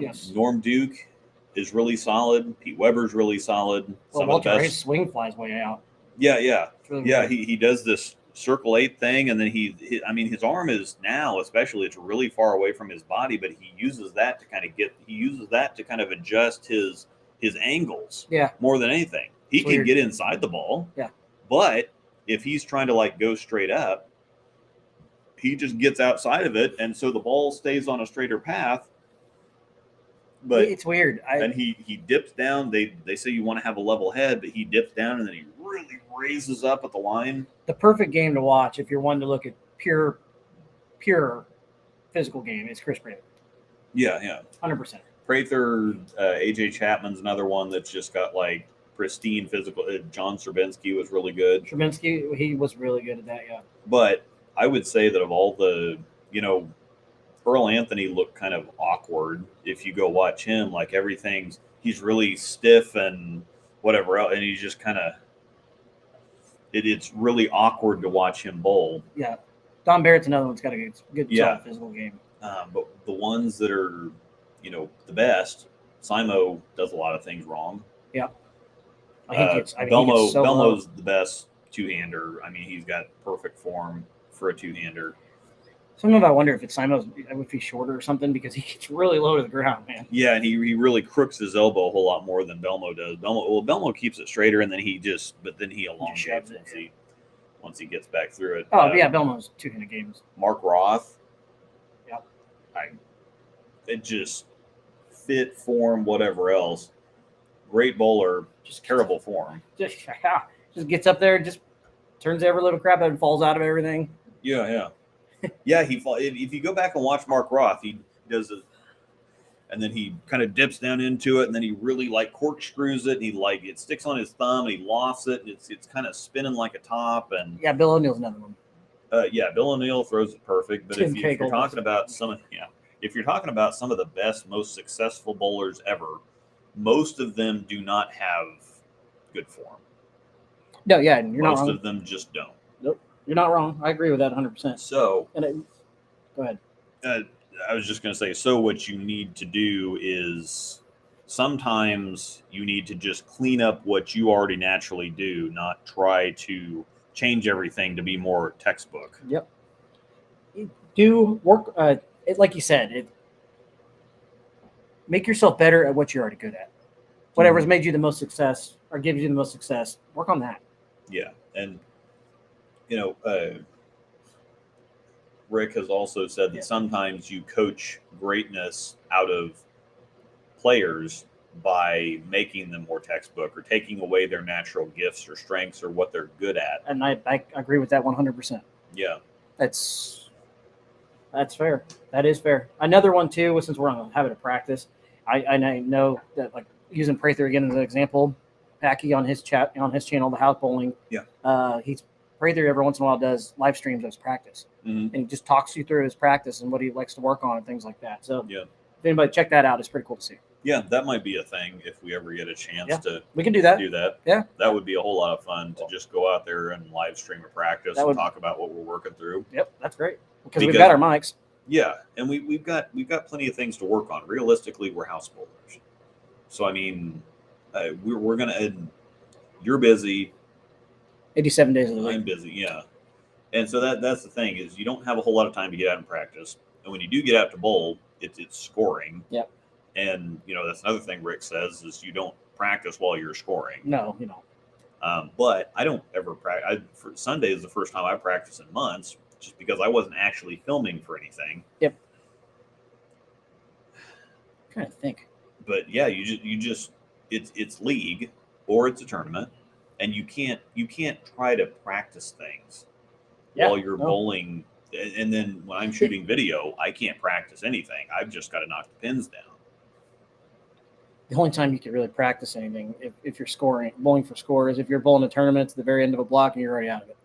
Yes. Norm Duke is really solid. Pete Weber's really solid. Well, Some Walter of the Ray's best. swing flies way out. Yeah. It's really Yeah, weird. he does this circle 8 thing, and then I mean, his arm is now, especially, it's really far away from his body, but he uses that to kind of adjust his angles. Yeah. More than anything, he It's can weird. get inside the ball. Yeah. But if he's trying to like go straight up, he just gets outside of it, and so the ball stays on a straighter path. But It's weird. and he dips down. They say you want to have a level head, but he dips down and then he really raises up at the line. The perfect game to watch if you're wanting to look at pure physical game is Chris Prather. Yeah. 100%. Prather, AJ Chapman's another one that's just got like pristine physical. John Serbinsky was really good. Trubinsky, he was really good at that, yeah. But I would say that of all the, Earl Anthony looked kind of awkward if you go watch him. Like he's really stiff and whatever else, and he's just kind of. It's really awkward to watch him bowl. Yeah, Don Barrett's another one's got a good Yeah. solid physical game. But the ones that are, the best, Simo does a lot of things wrong. Yeah, I think it's Belmo's the best two-hander. I mean, he's got perfect form for a two-hander. Sometimes I wonder if it's Simo's, if he's shorter or something, because he gets really low to the ground, man. Yeah, and he really crooks his elbow a whole lot more than Belmo does. Belmo keeps it straighter, and then he elongates once he gets back through it. Oh, yeah, Belmo's two-handed games. Mark Roth. Yep. It just fit, form, whatever else. Great bowler, just terrible form. Just gets up there, just turns every little crap out and falls out of everything. Yeah. Yeah, if you go back and watch Mark Roth, he does it, and then he kind of dips down into it, and then he really like corkscrews it, and it sticks on his thumb, and he lofts it, and it's kind of spinning like a top, and yeah, Bill O'Neill's another one. Bill O'Neill throws it perfect, but if you're talking about some of the best, most successful bowlers ever, most of them do not have good form. No, yeah, and you're not wrong. Most of them just don't. Nope, you're not wrong. I agree with that 100%. So, go ahead. I was just going to say, so what you need to do is sometimes you need to just clean up what you already naturally do, not try to change everything to be more textbook. Yep. Do work, like you said, make yourself better at what you're already good at. Whatever's made you the most success or gives you the most success, work on that. Yeah. And, Rick has also said that sometimes you coach greatness out of players by making them more textbook or taking away their natural gifts or strengths or what they're good at. And I agree with that 100%. Yeah. That's fair. That is fair. Another one too, since we're on the habit of practice, I know that, like, using Prather again as an example, Packy on his channel, The House Bowling. Yeah. Prather every once in a while does live streams of his practice. Mm-hmm. And he just talks you through his practice and what he likes to work on and things like that. So yeah. If anybody check that out, it's pretty cool to see. Yeah, that might be a thing if we ever get a chance to we can do that. Yeah. That would be a whole lot of fun to just go out there and live stream a practice and talk about what we're working through. Yep, that's great. Because we've got our mics. Yeah, and we've got plenty of things to work on. Realistically, we're house bowlers. So I mean, we're gonna. You're busy. 87 days of the week. I'm busy. Yeah, and so that's the thing is you don't have a whole lot of time to get out and practice. And when you do get out to bowl, it's scoring. Yep. And that's another thing Rick says is you don't practice while you're scoring. No, you don't. But I don't ever practice. For Sunday is the first time I practice in months, just because I wasn't actually filming for anything. Yep. I'm trying to think. But yeah, you just it's league or it's a tournament, and you can't try to practice things while you're bowling. And then when I'm shooting video, I can't practice anything. I've just got to knock the pins down. The only time you can really practice anything if you're bowling for score is if you're bowling a tournament to the very end of a block and you're already out of it.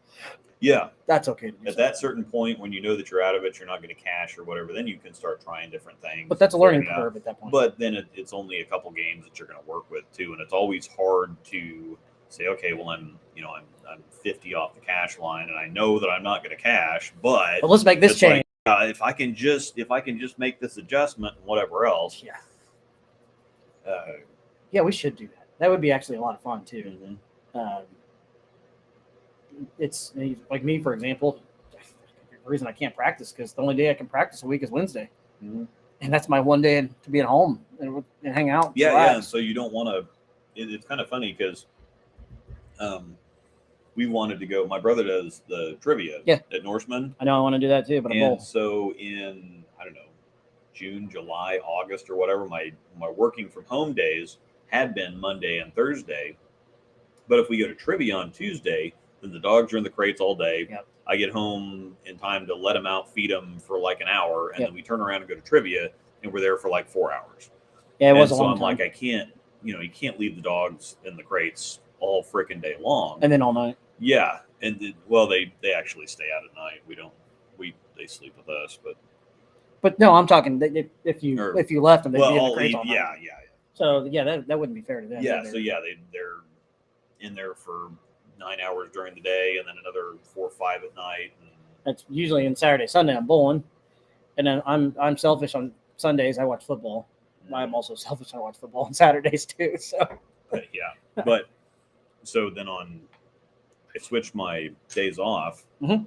Yeah. That's okay to do. At that certain point, when you know that you're out of it, you're not going to cash or whatever, then you can start trying different things. But that's a learning curve at that point. But then it's only a couple games that you're going to work with too. And it's always hard to say, okay, well, I'm 50 off the cash line, and I know that I'm not going to cash, but let's make this it's change. like, if I can just make this adjustment and whatever else. Yeah, we should do that. That would be actually a lot of fun too. Mhm. It's like me, for example. The reason I can't practice because the only day I can practice a week is Wednesday, Mhm. and that's my one day to be at home and hang out. Yeah, relax. yeah. And so you don't want to. It's kind of funny because we wanted to go. My brother does the trivia at Norseman. I know I want to do that too, but and so in, I don't know, June, July, August, or whatever, my working from home days had been Monday and Thursday. But if we go to trivia on Tuesday, then the dogs are in the crates all day. Yep. I get home in time to let them out, feed them for like an hour, and Yep. then we turn around and go to trivia, and we're there for like 4 hours. Yeah, it was and a long I'm time. like, I can't, you can't leave the dogs in the crates all freaking day long. And then all night. Yeah, and they actually stay out at night. They sleep with us, but no, I'm talking if you left them, they'd be in the crates all night. Yeah. So yeah, that wouldn't be fair to them. Yeah, either. so yeah, they're in there for 9 hours during the day, and then another 4 or 5 at night. And that's usually in Saturday, Sunday. I'm bowling, and then I'm selfish on Sundays. I watch football. I'm also selfish. I watch football on Saturdays too. So yeah, but so then I switched my days off or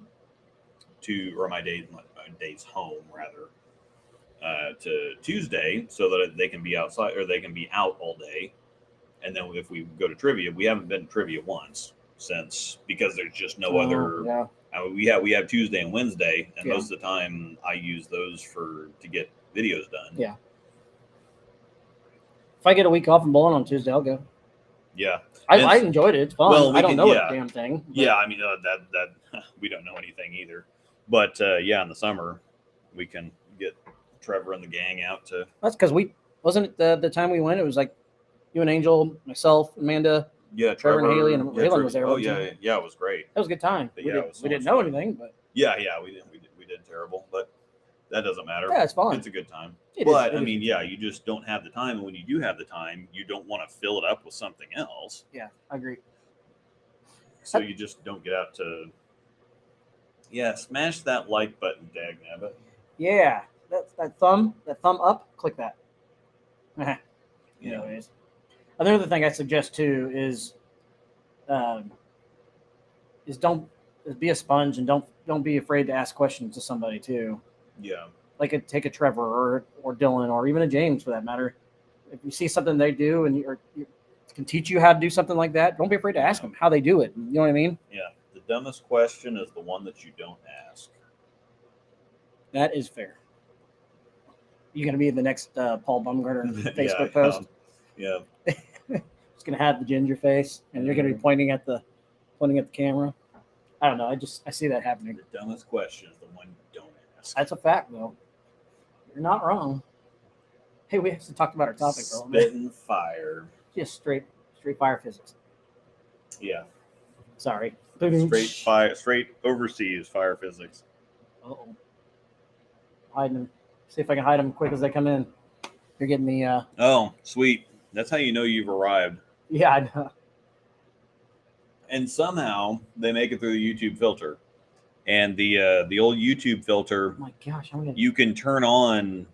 my days home rather to Tuesday, so that they can be outside or they can be out all day. And then if we go to trivia, we haven't been to trivia once because there's just no other. Yeah. I mean, we have Tuesday and Wednesday, and most of the time I use those to get videos done. Yeah. If I get a week off from bowling on Tuesday, I'll go. Yeah, I enjoyed it. It's fun. Well, I don't know a damn thing. But. Yeah, I mean that we don't know anything either. But in the summer we can get Trevor and the gang out to. That's because wasn't it the time we went. It was like you and Angel, myself, Amanda. Yeah, Trevor and Haley and Raylan was there. Oh yeah, it was great. That was a good time. But we so didn't know anything, but yeah, we did terrible, but that doesn't matter. Yeah, it's fun. It's a good time. It but is. I mean, you just don't have the time, and when you do have the time, you don't want to fill it up with something else. Yeah, I agree. So you just don't get out to. Yeah, smash that like button, dagnabbit. Yeah, that thumb up. Click that. Yeah. Anyways, another thing I suggest too is don't be a sponge and don't be afraid to ask questions to somebody too. Yeah. Like take a Trevor or Dylan or even a James for that matter. If you see something they do and you can teach you how to do something like that, don't be afraid to ask them how they do it. You know what I mean? Yeah. The dumbest question is the one that you don't ask. That is fair. You're going to be in the next Paul Bumgarner Facebook post. Yeah. It's going to have the ginger face, and you're going to be pointing at the camera. I don't know. I see that happening. The dumbest question is the one you don't ask. That's a fact, though. You're not wrong. Hey, we have to talk about our topic, bro. Spitting fire. Just straight fire physics. Yeah. Sorry. Straight overseas fire physics. Uh-oh. Hiding them. See if I can hide them quick as they come in. You're getting the. Oh, sweet. That's how you know you've arrived. Yeah, I know. And somehow they make it through the YouTube filter, and the old YouTube filter. Oh my gosh! You can turn on.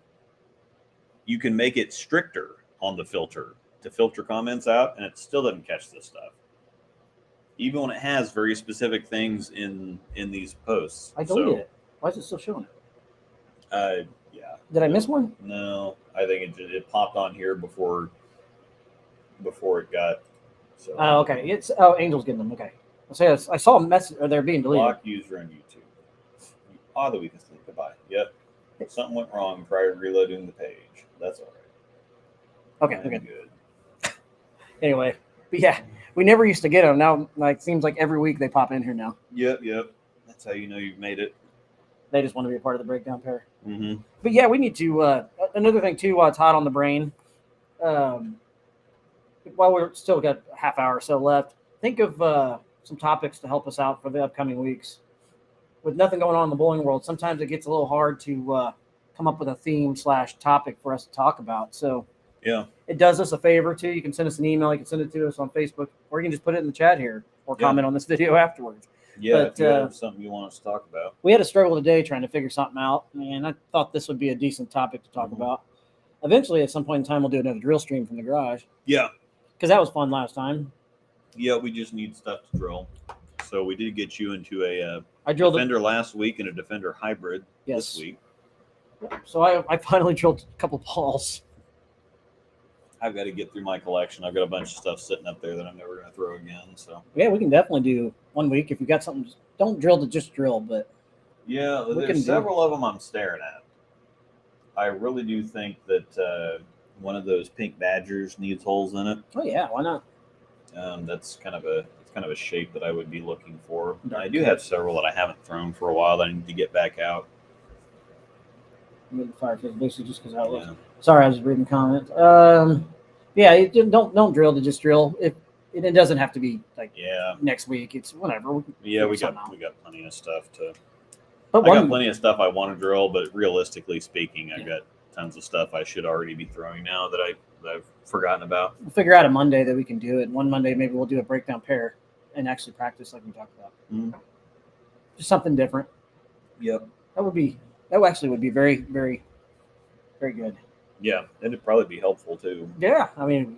You can make it stricter on the filter to filter comments out, and it still doesn't catch this stuff. Even when it has very specific things in these posts. I deleted it. Why is it still showing it? Yeah. Did I miss one? No, I think it popped on here before it got. So. Oh, okay. Angel's getting them. Okay. I saw a message, or they're being deleted. Block user on YouTube. The weakest link. Goodbye. Yep. Something went wrong. Try reloading the page. That's all right. Okay. Good. Anyway, but yeah, we never used to get them. Now, like, seems like every week they pop in here now. Yep. That's how you know you've made it. They just want to be a part of the breakdown pair. Mm-hmm. But yeah, we need to. Another thing too, it's hot on the brain. While we're still got a half hour or so left, think of some topics to help us out for the upcoming weeks. With nothing going on in the bowling world, sometimes it gets a little hard to come up with a theme /topic for us to talk about. So Yeah. It does us a favor too. You can send us an email. You can send it to us on Facebook, or you can just put it in the chat here, or comment on this video afterwards. Yeah, But, if you have something you want us to talk about. We had a struggle today trying to figure something out, and I thought this would be a decent topic to talk about. Eventually, at some point in time, we'll do another drill stream from the garage. Yeah. Because that was fun last time. Yeah, we just need stuff to drill. So we did get you into a I drilled Defender last week and a Defender hybrid this week. So I finally drilled a couple balls. I've got to get through my collection. I've got a bunch of stuff sitting up there that I'm never going to throw again. So yeah, we can definitely do 1 week if you got something. Don't drill to just drill, but yeah, there's several of them I'm staring at. I really do think that one of those pink badgers needs holes in it. Oh yeah, why not? That's kind of a shape that I would be looking for. I do have several that I haven't thrown for a while that I need to get back out. The Firefish, basically just because I was. Yeah. Sorry, I was reading comments. Yeah, don't drill to just drill. It doesn't have to be like next week. It's whatever. We got plenty of stuff to. But I got plenty of stuff I want to drill, but realistically speaking, I've got tons of stuff I should already be throwing now that I've forgotten about. We'll figure out a Monday that we can do it. One Monday, maybe we'll do a breakdown pair and actually practice like we talked about. Just something different. Yep. That actually would be very, very, very good. Yeah, it'd probably be helpful too. Yeah, I mean,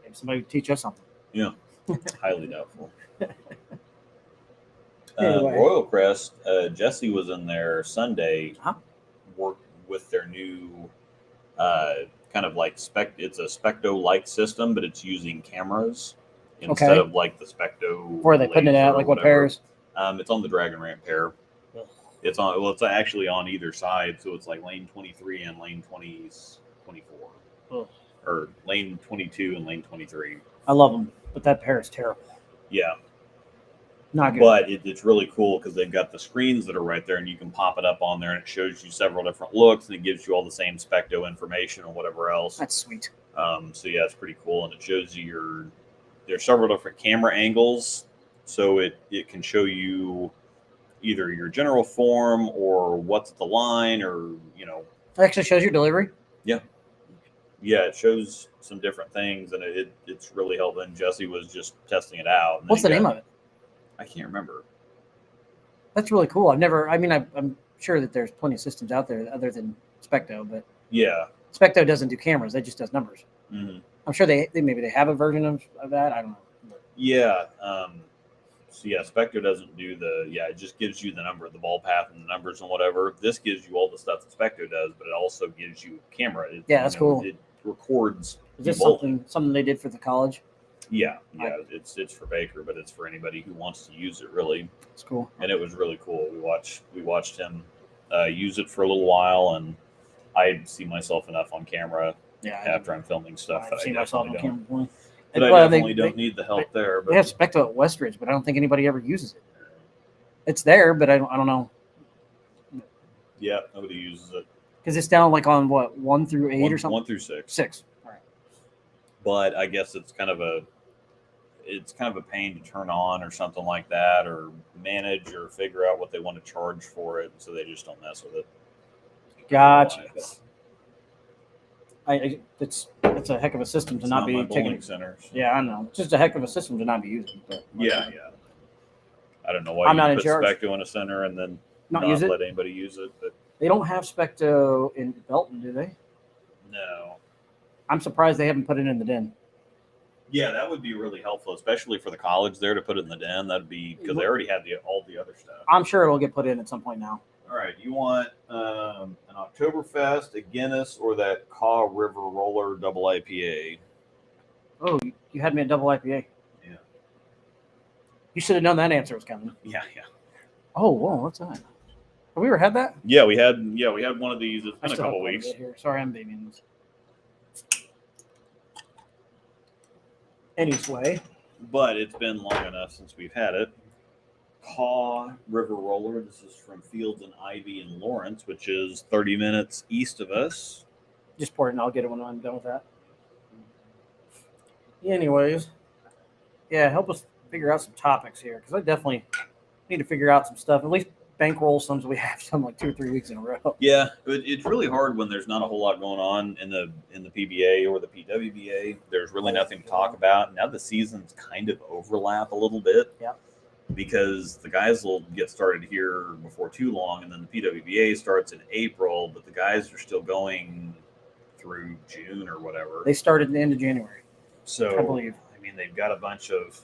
if somebody would teach us something. Yeah, highly doubtful. Anyway. Royal Crest, Jesse was in there Sunday, worked with their new kind of like it's a Specto-like system, but it's using cameras instead of like the Specto. Where are they putting it at? Like what pairs? It's on the Dragon Ramp pair. It's on. Well, it's actually on either side, so it's like lane 23 and lane 24, or lane 22 and lane 23. I love them, but that pair is terrible. Yeah, not good. But it's really cool because they've got the screens that are right there, and you can pop it up on there, and it shows you several different looks, and it gives you all the same Specto information and whatever else. That's sweet. So yeah, it's pretty cool, and it shows you there's several different camera angles, so it can show you either your general form or what's at the line, or it actually shows your delivery. Yeah, it shows some different things, and it's really helpful. And Jesse was just testing it out. What's the name of it? I can't remember. That's really cool. I'm sure that there's plenty of systems out there other than Specto, but yeah, Specto doesn't do cameras; it just does numbers. Mm-hmm. I'm sure they maybe they have a version of that. I don't know. Yeah. So yeah, Specto doesn't do it just gives you the number, the ball path, and the numbers and whatever. This gives you all the stuff that Specto does, but it also gives you camera. That's cool. It records. Is this something they did for the college? Yeah. It's for Baker, but it's for anybody who wants to use it. Really, it's cool, and it was really cool. We watched him use it for a little while, and I see myself enough on camera. Yeah, after I'm filming stuff, I see myself on camera. But I definitely don't need the help there. But they have Specto at Westridge, but I don't think anybody ever uses it. It's there, but I don't know. Yeah, nobody uses it. Because it's down like on what, 1 through 8 or something? 1 through 6. 6. All right. But I guess it's kind of a pain to turn on or something like that, or manage or figure out what they want to charge for it, so they just don't mess with it. Gotcha. It's a heck of a system to not be taking. Centers. Yeah, I know. It's just a heck of a system to not be using. But yeah. I don't know why you put Specto in a center and then not let anybody use it. But they don't have Specto in Belton, do they? No. I'm surprised they haven't put it in the den. Yeah, that would be really helpful, especially for the college there to put it in the den. That'd be because they already have all the other stuff. I'm sure it'll get put in at some point now. All right, you want an Oktoberfest, a Guinness, or that Kaw River Roller double IPA? Oh, you had me at double IPA. Yeah. You should have known that answer was coming. Yeah. Oh, whoa, what's that? Have we ever had that? Yeah, we had one of these. It's been a couple weeks. Here. Sorry, I'm babying this. Anyway. But it's been long enough since we've had it. Kaw River Roller. This is from Fields and Ivy in Lawrence, which is 30 minutes east of us. Just pour it and I'll get it when I'm done with that. Anyways, help us figure out some topics here, because I definitely need to figure out some stuff. At least bankroll some, so we have some like 2 or 3 weeks in a row. Yeah, but it's really hard when there's not a whole lot going on in the PBA or the PWBA. There's really nothing to talk about. Now the seasons kind of overlap a little bit. Yeah. Because the guys will get started here before too long, and then the PWBA starts in April, but the guys are still going through June or whatever. They started at the end of January. So I believe. I mean, they've got a bunch of.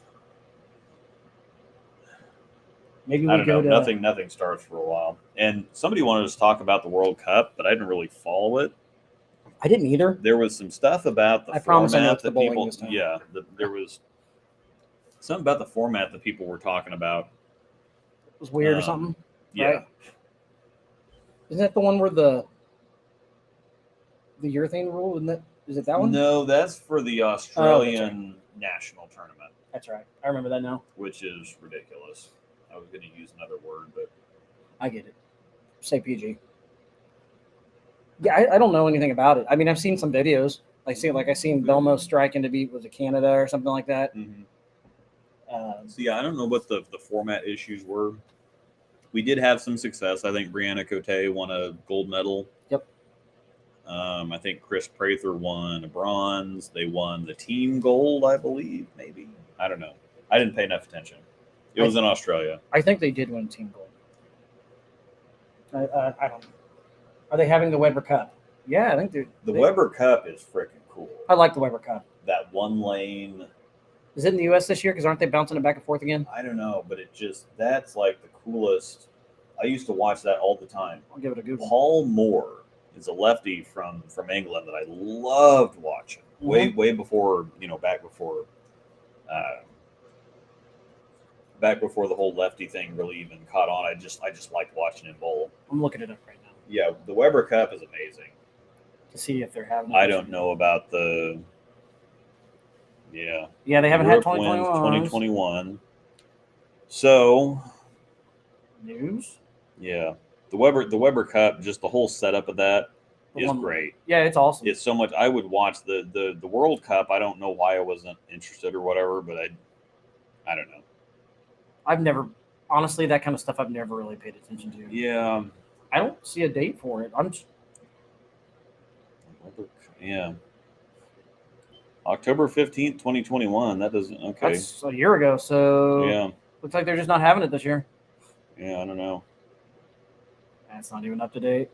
Maybe I we don't go know. to Nothing starts for a while. And somebody wanted us to talk about the World Cup, but I didn't really follow it. I didn't either. There was some stuff about the I promise I know format it's the that bowling people. this time. Yeah, there was something about the format that people were talking about. It was weird or something. Yeah. Right? Isn't that the one where the urethane rule? Is it that one? No, that's for the Australian national tournament, That's right. I remember that now. which is ridiculous. I was going to use another word, but I get it. Say PG. Yeah, I don't know anything about it. I mean, I've seen some videos. I seen Belmo striking to beat, was it Canada or something like that? So yeah, I don't know what the format issues were. We did have some success. I think Brianna Cote won a gold medal. Yep. I think Chris Prather won a bronze. They won the team gold, I believe, maybe. I don't know. I didn't pay enough attention. It was in Australia. I think they did win team gold. I don't know. Are they having the Weber Cup? Yeah, I think The Weber Cup is freaking cool. I like the Weber Cup. That one lane. Is it in the U.S. this year? Because aren't they bouncing it back and forth again? I don't know, but that's like the coolest. I used to watch that all the time. I'll give it a Google. Paul Moore is a lefty from England that I loved watching. Way before, back before the whole lefty thing really even caught on. I just liked watching him bowl. I'm looking it up right now Yeah, the Weber Cup is amazing. to see if they're having. I don't know about the. Yeah. Yeah, they haven't Europe had wins 2021. 2021. So. News. Yeah, the Weber Cup, just the whole setup of that is great. Yeah, it's awesome. It's so much. I would watch the World Cup. I don't know why I wasn't interested or whatever, but I don't know. I've never, honestly, that kind of stuff I've never really paid attention to. Yeah, I don't see a date for it. yeah. October 15th, 2021. That doesn't okay. That's a year ago, so Yeah, looks like they're just not having it this year. yeah. I don't know. That's not even up to date.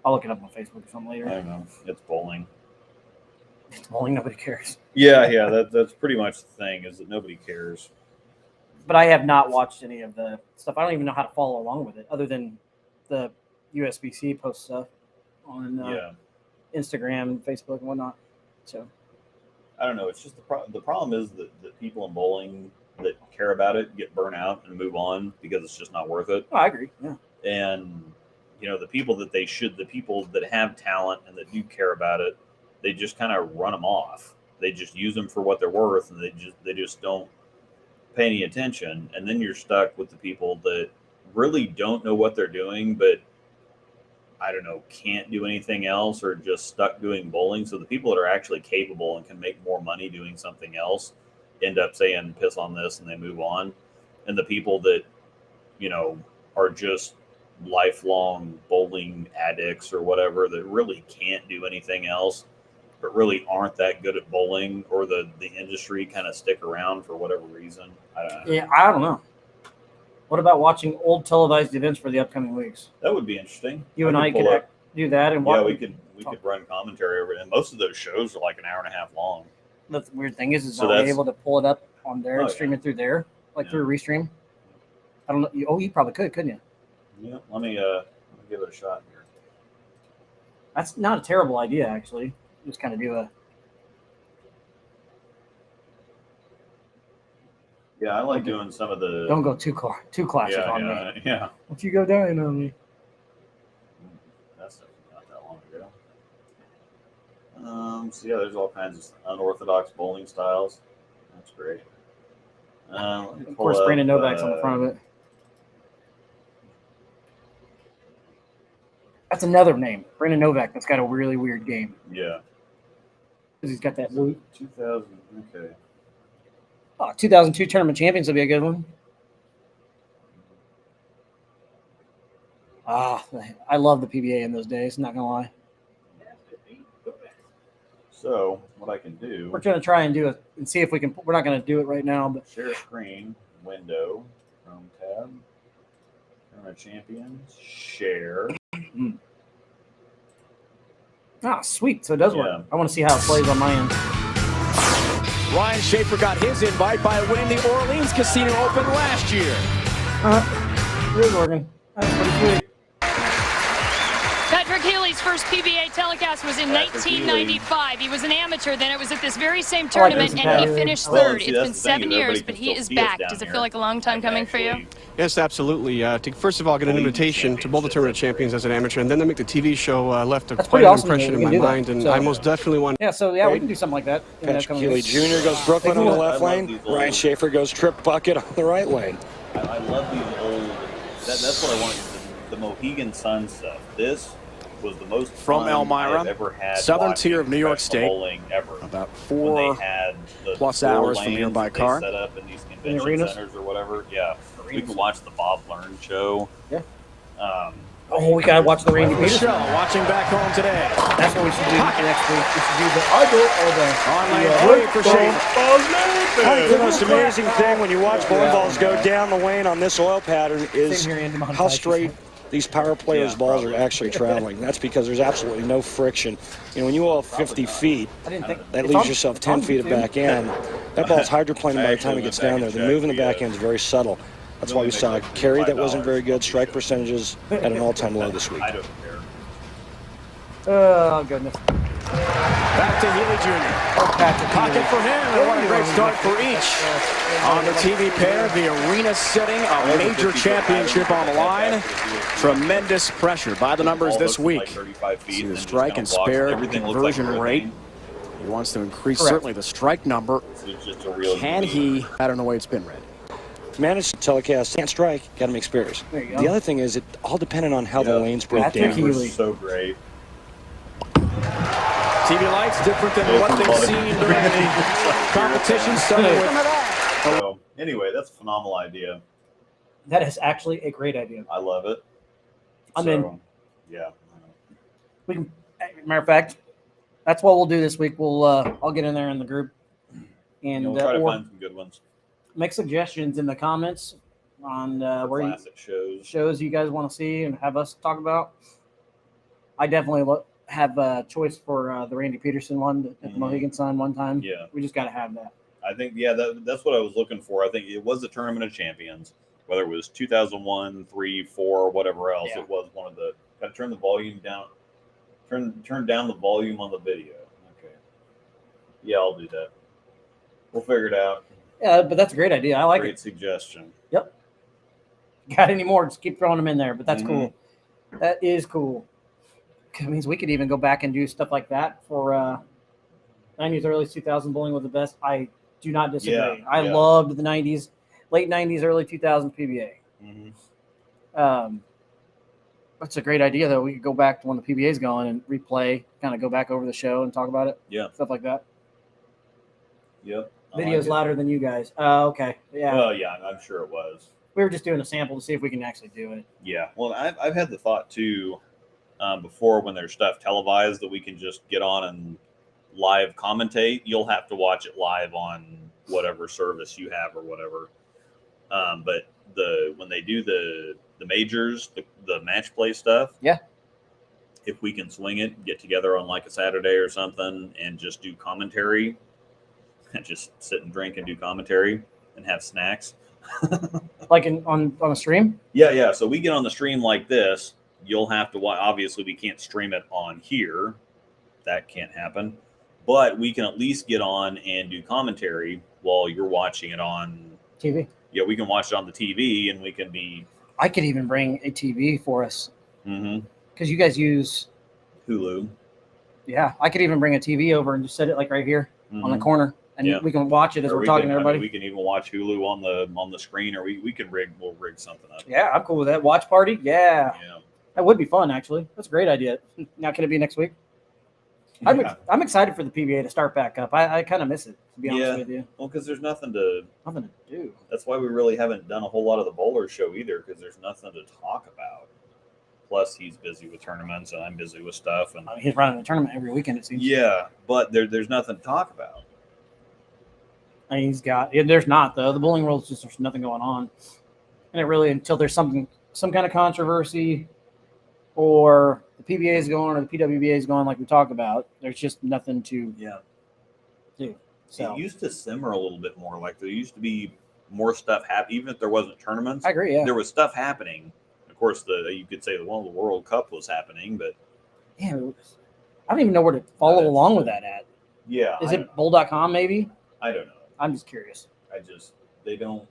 I'll look it up on Facebook or something I later. don't know. It's bowling. It's bowling, nobody cares. Yeah. That's pretty much the thing is that nobody cares. But I have not watched any of the stuff. I don't even know how to follow along with it, other than the USBC post stuff on Instagram, Facebook, and whatnot. So I don't know. It's just the problem is that people in bowling that care about it get burnt out and move on because it's just not worth it. I agree. Yeah. And the people that have talent and that do care about it, they just kind of run them off. They just use them for what they're worth, and they just don't pay any attention. And then you're stuck with the people that really don't know what they're doing, but I don't know, can't do anything else or just stuck doing bowling. So the people that are actually capable and can make more money doing something else end up saying piss on this and they move on. And the people that, are just lifelong bowling addicts or whatever that really can't do anything else, but really aren't that good at bowling, or the industry kind of stick around for whatever reason. I don't know. Yeah, I don't know. What about watching old televised events for the upcoming weeks? That would be interesting. You and I could do that and watch. Yeah, we could run commentary over it. And most of those shows are like an hour and a half long. The weird thing is So are we able to pull it up on there and stream yeah. it through there, through Restream? I don't know. You probably could, couldn't you? Yeah, let me give it a shot here. That's not a terrible idea, actually. Just kind of do a. Yeah, I like doing some of the. Don't go too classic on me. Yeah. If you go down on me. That's not that long ago. So yeah, there's all kinds of unorthodox bowling styles. That's great. Of course, Brandon Novak's on the front of it. That's another name, Brandon Novak. That's got a really weird game. Yeah. Because he's got that blue. 2000. Okay. 2002 tournament champions will be a good one. I love the PBA in those days. Not gonna lie. So what I can do, We're gonna try and do it and see if we can. We're not gonna do it right now, but share screen, window, Chrome tab, Tournament Champions, share. Sweet. So it does work. I want to see how it plays on my end. Ryan Schaefer got his invite by winning the Orleans Casino Open last year. It is working. That's pretty sweet. Patrick Healy's first PBA telecast was in Patrick 1995. He was an amateur. Then it was at this very same tournament, and he Patrick. finished Well, third. see, It's that's been the thing, 7 is years, everybody but can he still is see us back. down Does it here. feel like a long time coming for you? Actually, Yes, absolutely. To first of all get an invitation to both the tournament champions as an amateur, and then to make the TV show left That's quite pretty an awesome to me. impression We in can my do that. mind, and So- I most definitely want. Yeah. So yeah, we can do something like that. in the Patrick coming Healy weeks. Jr. goes Brooklyn on the left I love lane. these old- Ryan Schaefer goes trip bucket on the right lane. I love these old. That's what I want. The Mohegan Sun stuff. This was the most From fun Elmira, I've ever had. southern watching tier of New York professional State. bowling ever. About When 4 they had the plus 4 hours from lanes here by that they car. set up in these convention arenas? centers or whatever. Yeah, we Arenas. could watch the Bob Learn show. Yeah. Um, Oh, we gotta watch the Randy Peterson. Michelle watching back home today. That's what we should do next week. We should do the idol or the On lane 8 for Schaefer. I think the most amazing thing when you watch bowling balls go down the lane on this oil pattern is Same here, Andy Montage. how straight these power players' Yeah, balls probably. are actually traveling. That's because there's absolutely no friction. You know, when you oil 50 feet, I didn't think that it's leaves on- yourself it's on 10 feet of YouTube. back end. That ball's hydroplaning by the time Actually it gets went down back there. and The move in the checked back the, end is very subtle. That's why we really saw make a like carry that $5 wasn't very good, strike percentages at an all-time low this week. I don't care. Oh goodness. Back to Healy Jr. Oh, Patrick. Pocket for him, and what a great start for each. On the TV pair, the arena setting, a major championship on the line. Tremendous pressure by the numbers this week. 35 feet, See the and then strike and just kinda spare walks. Everything looks like conversion a rate. thing. He wants to increase Correct. certainly the strike number. So it's just a real Can he? I don't know the way it's been read. Managed to telecast, can't strike, got to make spares. There you go. The other thing is, it all depended on how the Yeah. lanes broke Patrick down. Healy. so great. TV lights different than what they've seen during the competition. So anyway, that's a phenomenal idea. That is actually a great idea. I love it. I'm so, in. Yeah. We can, matter of fact, that's what we'll do this week. We'll I'll get in there in the group and We'll try to or find some good ones. make suggestions in the comments on where you, Classic shows. shows you guys want to see and have us talk about. I definitely have a choice for the Randy Peterson one at the Mhm. Mohegan Sun one time. Yeah. We just got to have that. I think, that's what I was looking for. I think it was the Tournament of Champions, whether it was 2001, 3, 4, whatever else. Yeah. It was one of the. Got to turn the volume down. Turn down the volume on the video. Okay. Yeah, I'll do that. We'll figure it out. Yeah, but that's a great idea. I like Great suggestion. it. Got any more? Just keep throwing them in there. But that's Mhm. cool. That is cool. It means we could even go back and do stuff like that for 90s, early 2000 bowling was the best. I do not disagree. Yeah, I yeah. loved the 90s, late 90s, early 2000s PBA. Mm-hmm. That's a great idea, though. We could go back to when the PBA is going and replay, kind of go back over the show and talk about it. Yeah. Stuff like that. Yep. I Video's like it. louder than you guys. Okay. Yeah. Well, yeah, I'm sure it was. We were just doing a sample to see if we can actually do it. Yeah. Well, I've had the thought too before when there's stuff televised that we can just get on and live commentate. You'll have to watch it live on whatever service you have or whatever. But when they do the majors, the match play stuff. Yeah. If we can swing it, get together on like a Saturday or something and just do commentary and just sit and drink and do commentary and have snacks. Like on a stream? Yeah. So we get on the stream like this. You'll have to watch. Obviously, we can't stream it on here. That can't happen. But we can at least get on and do commentary while you're watching it on TV. Yeah, we can watch it on the TV, and we can be I could even bring a TV for us Hulu. because you guys use. Yeah, I could even bring a TV over and just set it like right here on the corner, and Yeah. we can watch it as Or we're we talking can- to I mean, everybody. we can even watch Hulu on the screen, or we'll rig something up. Yeah, I'm cool with that. Watch party? Yeah. Yeah. That would be fun, actually. That's a great idea. Now, can it be next week? Yeah. I'm excited for the PBA to start back up. I kind of miss it, to be honest Yeah. with you. Well, because there's nothing to. Nothing to do. That's why we really haven't done a whole lot of the bowler show either, because there's nothing to talk about. Plus, he's busy with tournaments, and I'm busy with stuff. And I mean, he's running a tournament every weekend, it seems. yeah, but there's nothing to talk about. I mean, there's not, though. The bowling world is just, there's nothing going on. And it really, until there's some kind of controversy, or the PBA is going, or the PWBA is going, like we talked about, there's just nothing to do. So It used to simmer a little bit more. Like there used to be more stuff happening, even if there wasn't tournaments. I agree, yeah. There was stuff happening. Of course, you could say the World Cup was happening, but yeah, I don't even know where to follow along with that at. yeah, Is it bowl.com maybe? I don't know. I'm just curious. They don't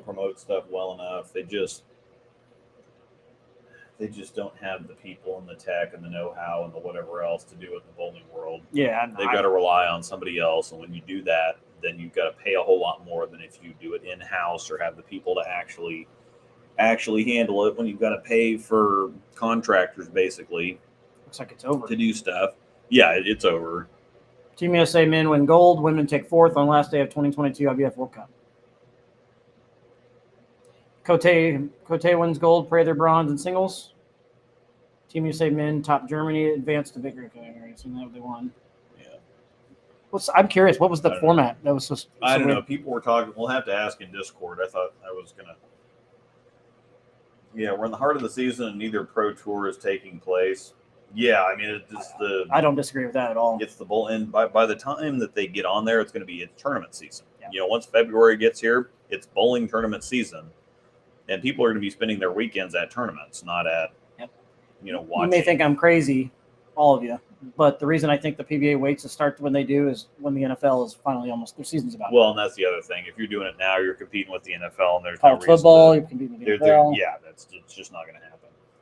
promote stuff well enough. They just don't have the people and the tech and the know-how and the whatever else to do it in the bowling world. Yeah, They've got to rely on somebody else, and when you do that, then you've got to pay a whole lot more than if you do it in-house or have the people to actually handle it. When you've got to pay for contractors basically looks like it's over. to do stuff. Yeah, it's over. Team USA men win gold. Women take fourth on last day of 2022 IBF World Cup. Cote wins gold. Prather bronze in singles. Team USA men top Germany, advanced to victory. So now they won. Yeah. I'm curious. What was the format that was supposed? I don't know. People were talking. We'll have to ask in Discord. I thought I was gonna. Yeah, we're in the heart of the season, and neither pro tour is taking place. Yeah, I mean, it's the. I don't disagree with that at all. It's the bowl, and by the time that they get on there, it's going to be a tournament season. Yeah. You know, once February gets here, it's bowling tournament season, and people are going to be spending their weekends at tournaments, not at, watching. You may think I'm crazy, all of you, but the reason I think the PBA waits to start when they do is when the NFL is finally almost their season's about. Well, and that's the other thing. If you're doing it now, you're competing with the NFL, and there's college no reason football, you're competing with the NFL. it's just not going to happen.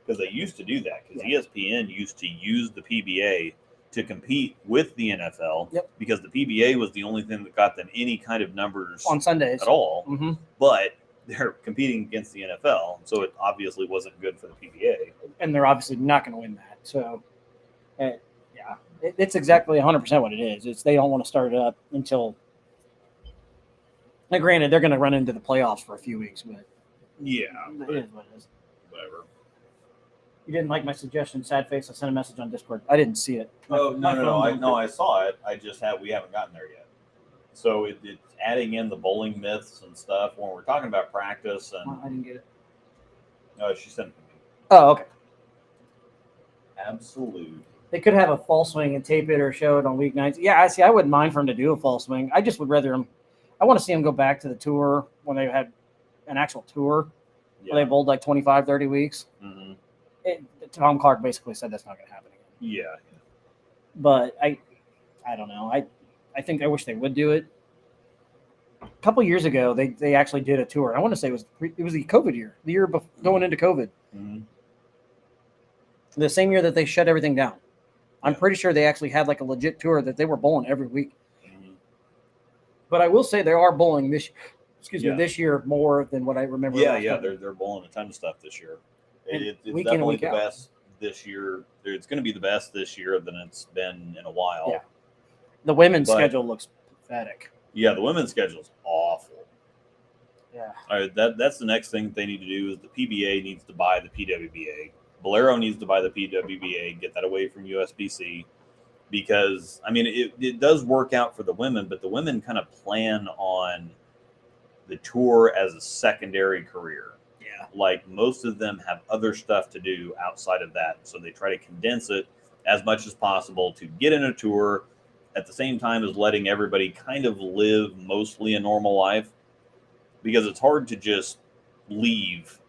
Because they used to do that. Because ESPN used to use the PBA to compete with the NFL. Yep. Because the PBA was the only thing that got them any kind of numbers on Sundays at all. Mm-hmm. But they're competing against the NFL, so it obviously wasn't good for the PBA. And they're obviously not going to win that. So, it's exactly 100% what it is. It's they don't want to start it up until. Now, granted, they're going to run into the playoffs for a few weeks, but yeah, it is what it is. Whatever. You didn't like my suggestion, sad face. I sent a message on Discord. I didn't see it. I saw it. We haven't gotten there yet. So it's adding in the bowling myths and stuff when we're talking about practice and. I didn't get it. No, she sent it to me. Oh, okay. Absolute. They could have a fall swing and tape it or show it on weeknights. Yeah, I see. I wouldn't mind for him to do a fall swing. I just would rather him. I want to see him go back to the tour when they had an actual tour. Yeah. Where they bowled like 25, 30 weeks. Mm-hmm. Tom Clark basically said that's not going to happen again. Yeah. But I don't know. I think I wish they would do it. A couple years ago, they actually did a tour. I want to say it was the COVID year, the year going into COVID. Mm-hmm. The same year that they shut everything down. I'm pretty sure they actually had like a legit tour that they were bowling every week. Mm-hmm. But I will say they are bowling this year more than what I remember. Yeah, they're bowling a ton of stuff this year. It's definitely the best this year. It's going to be the best this year than it's been in a while. Yeah. The women's schedule looks pathetic. Yeah, the women's schedule is awful. Yeah. All right, that's the next thing they need to do is the PBA needs to buy the PWBA. Bolero needs to buy the PWBA, get that away from USBC. Because, I mean, it does work out for the women, but the women kind of plan on the tour as a secondary career. Yeah. Like most of them have other stuff to do outside of that. So they try to condense it as much as possible to get in a tour at the same time as letting everybody kind of live mostly a normal life. Because it's hard to just leave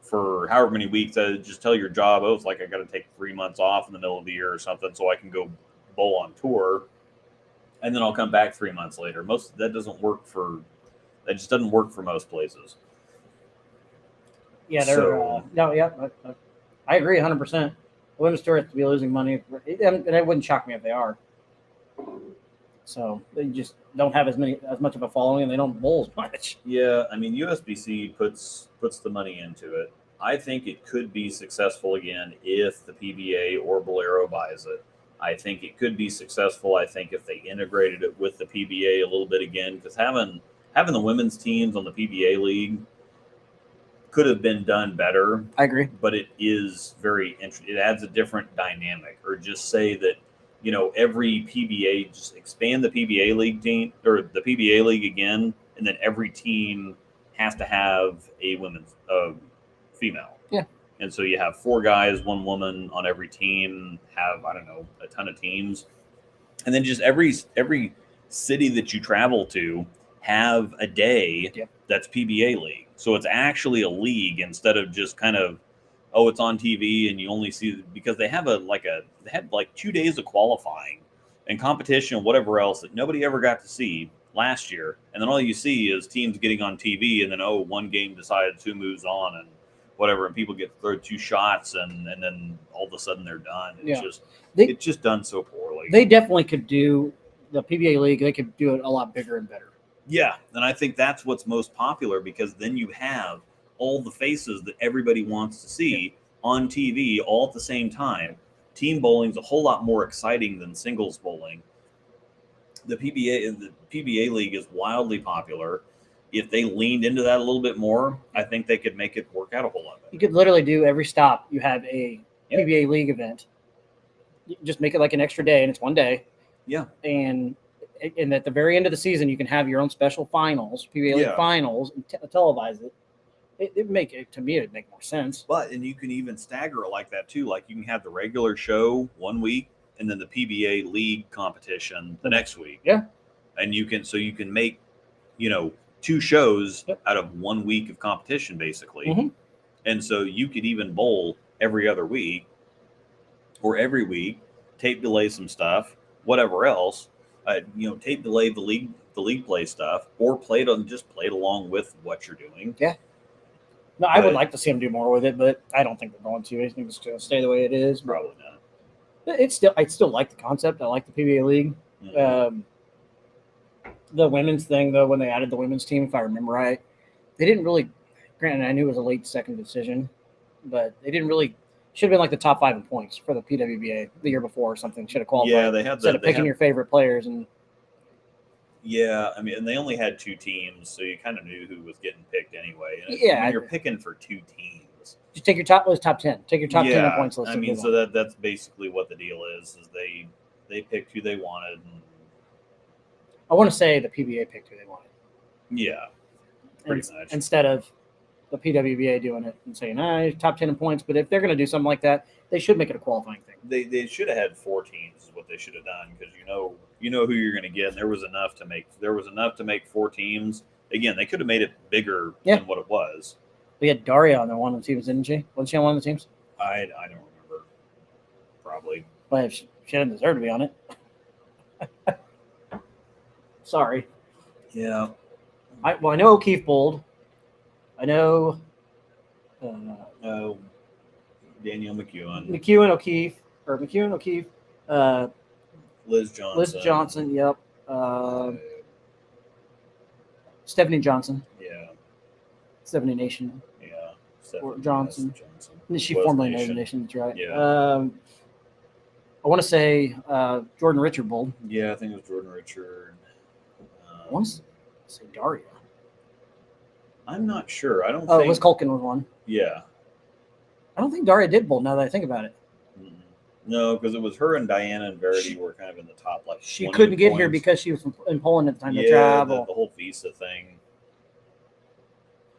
for however many weeks. Just tell your job, it's like I got to take 3 months off in the middle of the year or something so I can go bowl on tour. And then I'll come back 3 months later. That just doesn't work for most places. Yeah, I agree 100%. The women's tour has to be losing money, and it wouldn't shock me if they are. So they just don't have as much of a following, and they don't bowl as much. Yeah, I mean USBC puts the money into it. I think it could be successful again if the PBA or Bolero buys it. I think it could be successful. I think if they integrated it with the PBA a little bit again, because having the women's teams on the PBA league could have been done better. I agree. But it is very interesting. It adds a different dynamic. Or just say that, every PBA, just expand the PBA league team or the PBA league again, and then every team has to have a women's female. Yeah. And so you have 4 guys, 1 woman on every team, have, I don't know, a ton of teams. And then just every city that you travel to have a day that's PBA league. So it's actually a league instead of just kind of, it's on TV and you only see, because they have they had 2 days of qualifying and competition and whatever else that nobody ever got to see last year. And then all you see is teams getting on TV, and then, one game decides who moves on and whatever, and people get to throw 2 shots and then all of a sudden they're done. It's just done so poorly. They definitely could do the PBA league. They could do it a lot bigger and better. Yeah, and I think that's what's most popular, because then you have all the faces that everybody wants to see on TV all at the same time. Team bowling's a whole lot more exciting than singles bowling. The PBA league is wildly popular. If they leaned into that a little bit more, I think they could make it work out a whole lot better. You could literally do every stop. You have a PBA league event. You just make it like an extra day, and it's 1 day. Yeah. And at the very end of the season, you can have your own special finals, PBA league finals, and televise it. It'd make more sense. And you can even stagger it like that too. Like you can have the regular show 1 week, and then the PBA league competition the next week. Yeah. And you can make, 2 shows out of 1 week of competition, basically. Mm-hmm. And so you could even bowl every other week or every week, tape delay some stuff, whatever else, tape delay the league play stuff, or play it along with what you're doing. Yeah. No, I would like to see them do more with it, but I don't think they're going to. I think it's going to stay the way it is. Probably not. But I still like the concept. I like the PBA league. Mm-hmm. The women's thing, though, when they added the women's team, if I remember right, they didn't really. Granted, I knew it was a late second decision, but they didn't really. Should have been like the top 5 in points for the PWBA the year before or something. Should have qualified. Yeah, they had instead of picking your favorite players and. Yeah, I mean, and they only had 2 teams, so you kind of knew who was getting picked anyway. And you're picking for 2 teams. Just take your top 10. Take your top 10 in points list. I mean, so that's basically what the deal is they picked who they wanted. And I want to say the PBA picked who they wanted. Yeah, pretty much. Instead of the PWBA doing it and saying, top 10 in points. But if they're going to do something like that, they should make it a qualifying thing. They should have had 4 teams is what they should have done, because you know who you're going to get. And there was enough to make 4 teams. Again, they could have made it bigger than what it was. We had Daria on one of the teams, didn't she? Wasn't she on one of the teams? I don't remember. Probably. But she didn't deserve to be on it. Sorry. Yeah. I know O'Keefe bowled. I know Danielle McEwen. McEwen, O'Keefe. Liz Johnson. Liz Johnson, yep. Stephanie Johnson. Yeah. Stephanie Nation. Yeah. Or Johnson. She Was formerly Nation. named Nation, that's right. Yeah. I want to say Jordan Richard bowled. Yeah, I think it was Jordan Richard. I want to say Daria. I'm not sure. I don't Oh, think. it was Culkin was one. Yeah. I don't think Daria did bowl now that I think about it. Mm-mm. No, because it was her and Diana and Verity were kind of in the top. She 20 couldn't get here points. because she was in Poland at the time to the travel. whole visa thing.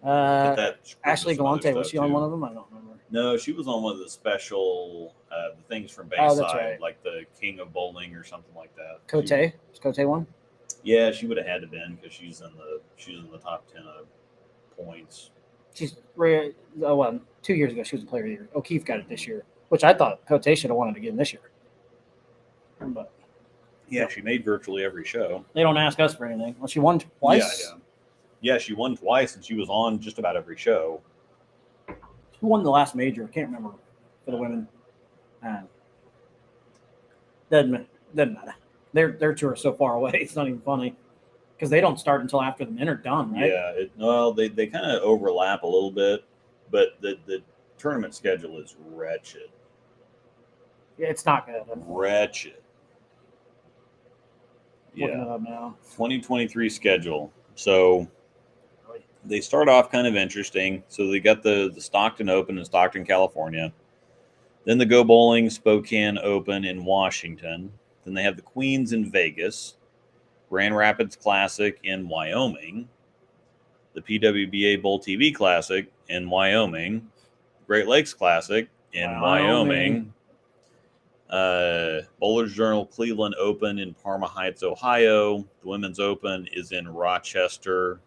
But that screwed Ashley some other Galante, was stuff, she on too. one of them? I don't remember. No, she was on one of the special the things from Oh, Bayside, that's right. like the King of Bowling or something like that. Cote? Was Cote one? Yeah, she would have had to been, because she's in the top 10 of points. She's 2 years ago she was a player of the year. O'Keefe got it this year, which I thought Cote should have wanted to get in this year. But Yeah, she made virtually every show. they don't ask us for anything. Well, she won twice. Yeah, she won twice, and she was on just about every show. Who won the last major? I can't remember for the women. Doesn't matter. Their tour is so far away. It's not even funny because they don't start until after the men are done, right? Yeah, they kind of overlap a little bit, but the tournament schedule is wretched. Yeah, it's not good. Wretched. Looking Yeah, it up now. 2023 schedule. So they start off kind of interesting. So they got the Stockton Open in Stockton, California. Then the Go Bowling Spokane Open in Washington. Then they have the Queens in Vegas, Grand Rapids Classic in Wyoming, the PWBA Bowl TV Classic in Wyoming, Great Lakes Classic in Wyoming. Bowler's Journal Cleveland Open in Parma Heights, Ohio. The Women's Open is in Rochester.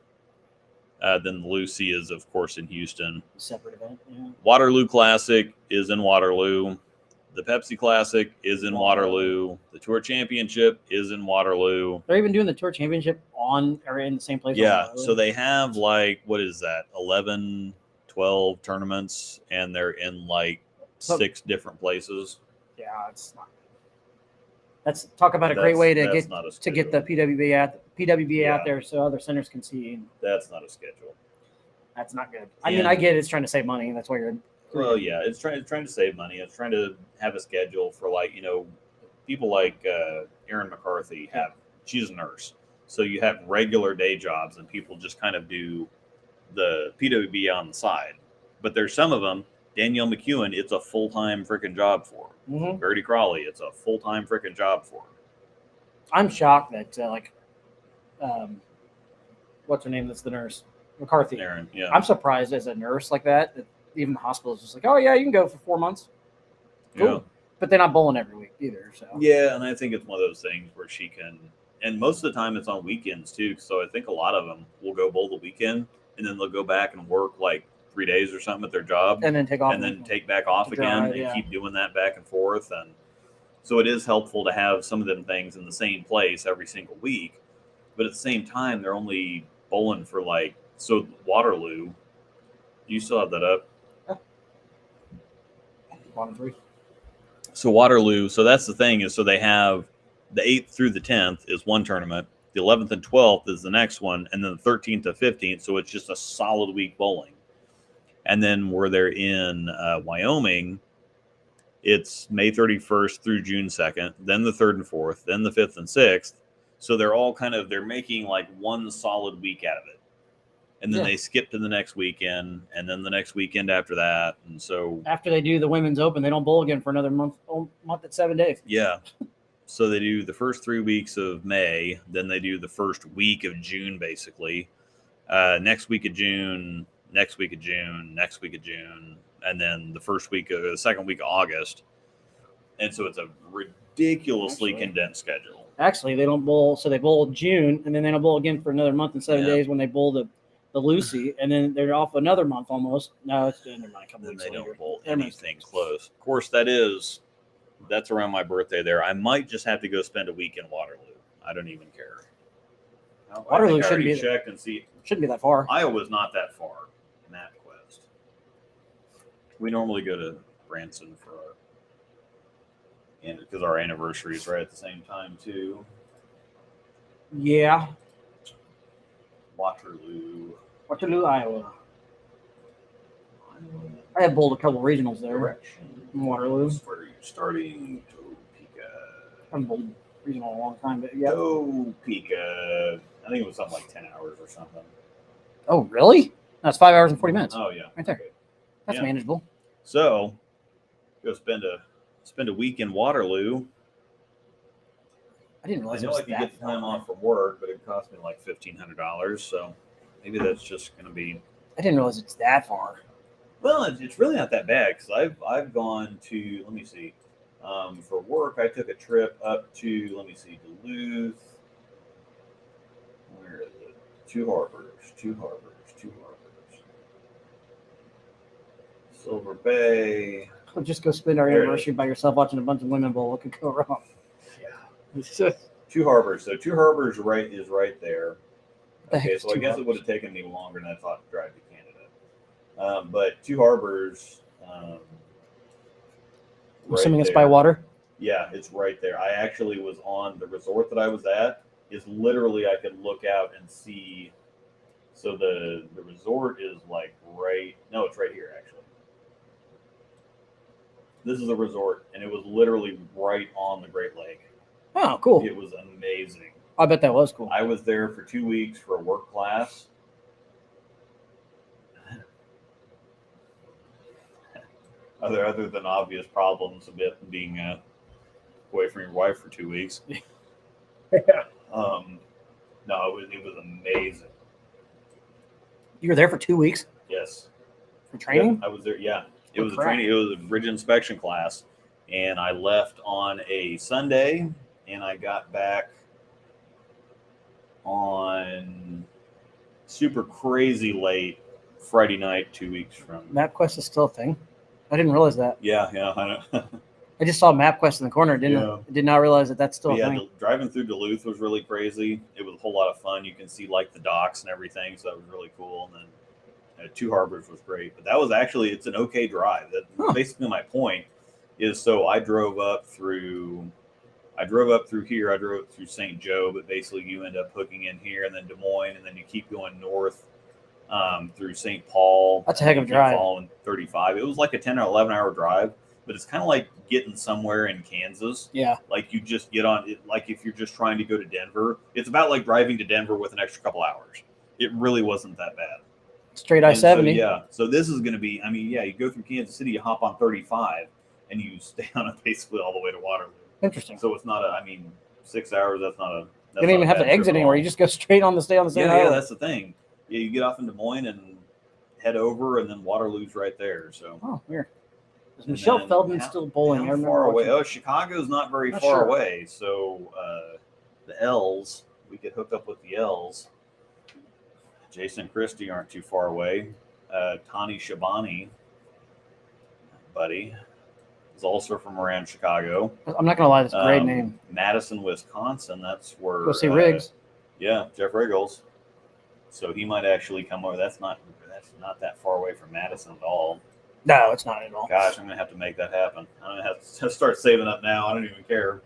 Then the Lucy is, of course, in Houston. Separate event, yeah. Waterloo Classic is in Waterloo. The Pepsi Classic is in Waterloo. The Tour Championship is in Waterloo. They're even doing the Tour Championship or in the same place. Yeah, so they have like, what is that, 11, 12 tournaments, and they're in like 6 different places. Yeah, it's not. That's talk about a great way to get the PWBA out there so other centers can see. That's not a schedule. That's not good. I mean, I get it. It's trying to save money. That's why you're. Well, yeah, it's trying to save money. It's trying to have a schedule for, like, you know, people like Erin McCarthy have. She's a nurse, so you have regular day jobs, and people just kind of do the PWBA on the side. But there's some of them. Danielle McEwen, it's a full-time freaking job for her. Mm-hmm. Verity Crawley, it's a full-time freaking job for her. I'm shocked that what's her name? That's the nurse, McCarthy. Erin, yeah. I'm surprised as a nurse like that even the hospital is just like, oh yeah, you can go for 4 months. Cool. Yeah. But they're not bowling every week either. So yeah, and I think it's one of those things where she can, and most of the time it's on weekends too. So I think a lot of them will go bowl the weekend, and then they'll go back and work like 3 days or something at their job, and then take off, and then take back off again, and keep doing that back and forth. And so it is helpful to have some of them things in the same place every single week. But at the same time, they're only bowling for so Waterloo. You still have that up? Bottom 3. So Waterloo, so that's the thing is, so they have the 8th through the 10th is one tournament. The 11th and 12th is the next one. And then the 13th to 15th. So it's just a solid week bowling. And then where they're in Wyoming, it's May 31st through June 2nd, then the 3rd and 4th, then the 5th and 6th. So they're all they're making like one solid week out of it. And then they skip to the next weekend, and then the next weekend after that. And so after they do the Women's Open, they don't bowl again for another month at 7 days. Yeah. So they do the first 3 weeks of May, then they do the first week of June, basically. Next week of June, next week of June, next week of June, and then the second week of August. And so it's a ridiculously condensed schedule. Actually, they don't bowl. So they bowl June, and then they don't bowl again for another month and 7 days when they bowl the Lucy, and then they're off another month almost. No, it's never mind. A couple weeks later. They don't bowl anything close. Of course, that's around my birthday there. I might just have to go spend a week in Waterloo. I don't even care. Waterloo shouldn't be checked and see. Shouldn't be that far. Iowa's not that far in that quest. We normally go to Branson because our anniversary is right at the same time too. Yeah. Waterloo, Iowa. I have bowled a couple regionals there. In Waterloo. Where are you starting? Topeka. I haven't bowled regional in a long time, but yeah. Topeka. I think it was something like 10 hours or something. Oh, really? That's 5 hours and 40 minutes. Oh, yeah. Right there. That's manageable. So, go spend a week in Waterloo. I didn't realize it was that. I get the time off from work, but it cost me like $1,500. So maybe that's just going to be. I didn't realize it's that far. Well, it's really not that bad because I've gone to, let me see, for work I took a trip up to, let me see, Duluth. Where is it? Two harbors. Silver Bay. I'll just go spend our anniversary by yourself watching a bunch of women bowl. What could go wrong? Two Harbors. So Two Harbors is right there. Okay, so I guess Harbors? it would have taken me longer than I thought to drive to Canada. But Two Harbors. Assuming it's by water? Yeah, it's right there. I actually was on the resort that I was at. Is literally I could look out and see. So the resort is like it's right here actually. This is a resort, and it was literally right on the Great Lake. Oh, cool. It was amazing. I bet that was cool. I was there for 2 weeks for a work class, other than obvious problems, a bit being away from your wife for 2 weeks. No, it was amazing. You were there for 2 weeks Yes. for training? Yeah, I was there. Yeah. It Oh, was a crap. training. It was a bridge inspection class. And I left on a Sunday and I got back on super crazy late Friday night, 2 weeks from. MapQuest is still a thing. I didn't realize that. Yeah, I know. I just saw MapQuest in the corner. Did not realize that that's still a yeah, thing. driving through Duluth was really crazy. It was a whole lot of fun. You can see like the docks and everything, so that was really cool. And then Two Harbors was great, but that was actually it's an okay drive. That basically my point is. So I drove up through here. I drove up through St. Joe, but basically you end up hooking in here and then Des Moines, and then you keep going north through St. Paul. That's a heck of a drive. Following 35. It was like a 10 or 11 hour drive. But it's kind of like getting somewhere in Kansas. Yeah. Like you just get on it. Like if you're just trying to go to Denver, it's about like driving to Denver with an extra couple hours. It really wasn't that bad. Straight I-70. So, yeah. So this is going to be, I mean, yeah, you go through Kansas City, you hop on 35 and you stay on it basically all the way to Waterloo. Interesting. So it's not 6 hours. That's not a, You don't even have to exit anywhere. You just go straight on the same Yeah, highway. that's the thing. Yeah. You get off in Des Moines and head over and then Waterloo's right there. So. Oh, weird. Is Michelle Feldman still bowling? I How remember far away? watching- Oh, Chicago's not very Not far sure. away. So the L's, we could hook up with the L's. Jason and Christie aren't too far away. Tani Shabani, buddy, is also from around Chicago. I'm not gonna lie, that's a great name. Madison, Wisconsin. That's where. Go see Riggs. Yeah, Jeff Riggles. So he might actually come over. That's not that far away from Madison at all. No, it's not at all. Gosh, I'm gonna have to make that happen. I'm gonna have to start saving up now. I don't even care.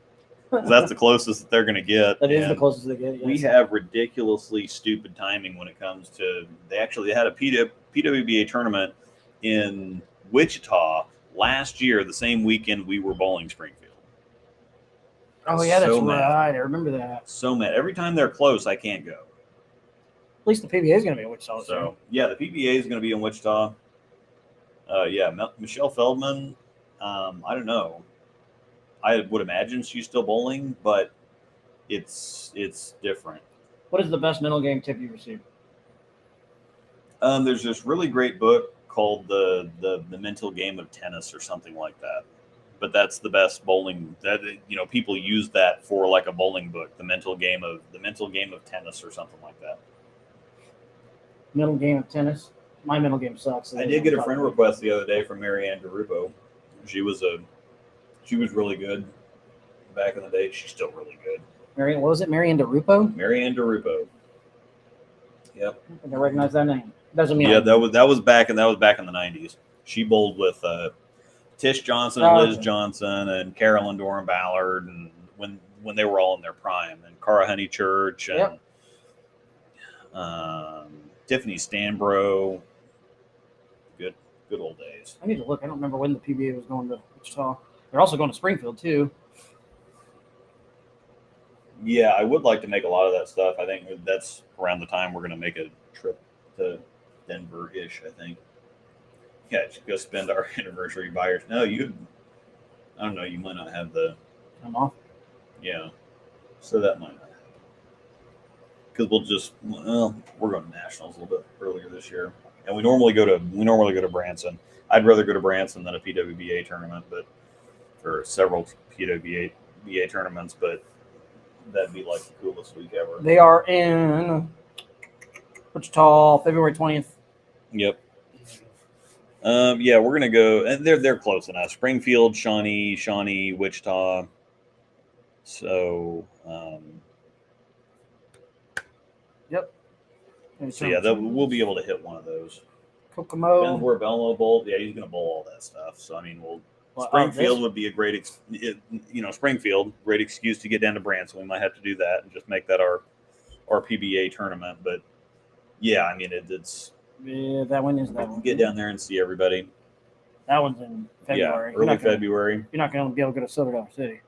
'Cause that's the closest that they're gonna get. That is the And closest they get. Yes. we have ridiculously stupid timing when it comes to. They had a PWBA tournament in Wichita last year, the same weekend we were bowling Springfield. Oh yeah, that's So mad. right. I remember that. So mad. Every time they're close, I can't go. At least the PBA is gonna be in Wichita. So yeah, the PBA is gonna be in Wichita. Michelle Feldman. I don't know. I would imagine she's still bowling, but it's different. What is the best mental game tip you've received? There's this really great book called the Mental Game of Tennis or something like that. But that's the best bowling. That people use that for like a bowling book. The mental game of tennis or something like that. Mental game of tennis. My mental game sucks. I did get a friend request the other day from Marianne DeRupo. She was really good back in the day. She's still really good. What was it? Marianne DeRupo? Marianne DeRupo. Yep. I think I recognize that name. Doesn't mean Yeah, that was back in the 90s. She bowled with Tish Johnson and Liz Johnson and Carolyn Doran Ballard, and when they were all in their prime, and Cara Honeychurch and Tiffany Stanbro. Good old days. I need to look. I don't remember when the PBA was going to Wichita. They're also going to Springfield too. Yeah, I would like to make a lot of that stuff. I think that's around the time we're going to make a trip to Denver-ish, I think. Yeah, just go spend our anniversary buyers. No, I don't know, you might not have the... I'm off. Yeah, so that might not happen. Because we're going to Nationals a little bit earlier this year. And we normally go to Branson. I'd rather go to Branson than a PWBA tournament, or several PWBA tournaments, but that'd be like the coolest week ever. They are in Wichita, February 20th. Yep. Yeah, we're gonna go, and they're close enough. Springfield, Shawnee, Wichita. So, Yep. so yeah, we'll be able to hit one of those. Kokomo. Depends where Belmo bowled. Yeah, he's gonna bowl all that stuff. So I mean, Springfield would be a great, Springfield, great excuse to get down to Branson. We might have to do that and just make that our PBA tournament. But yeah, I mean, it's that one is that one. Get down there and see everybody. That one's in February. Yeah, early February. You're not going to be able to go to Silver Dollar City.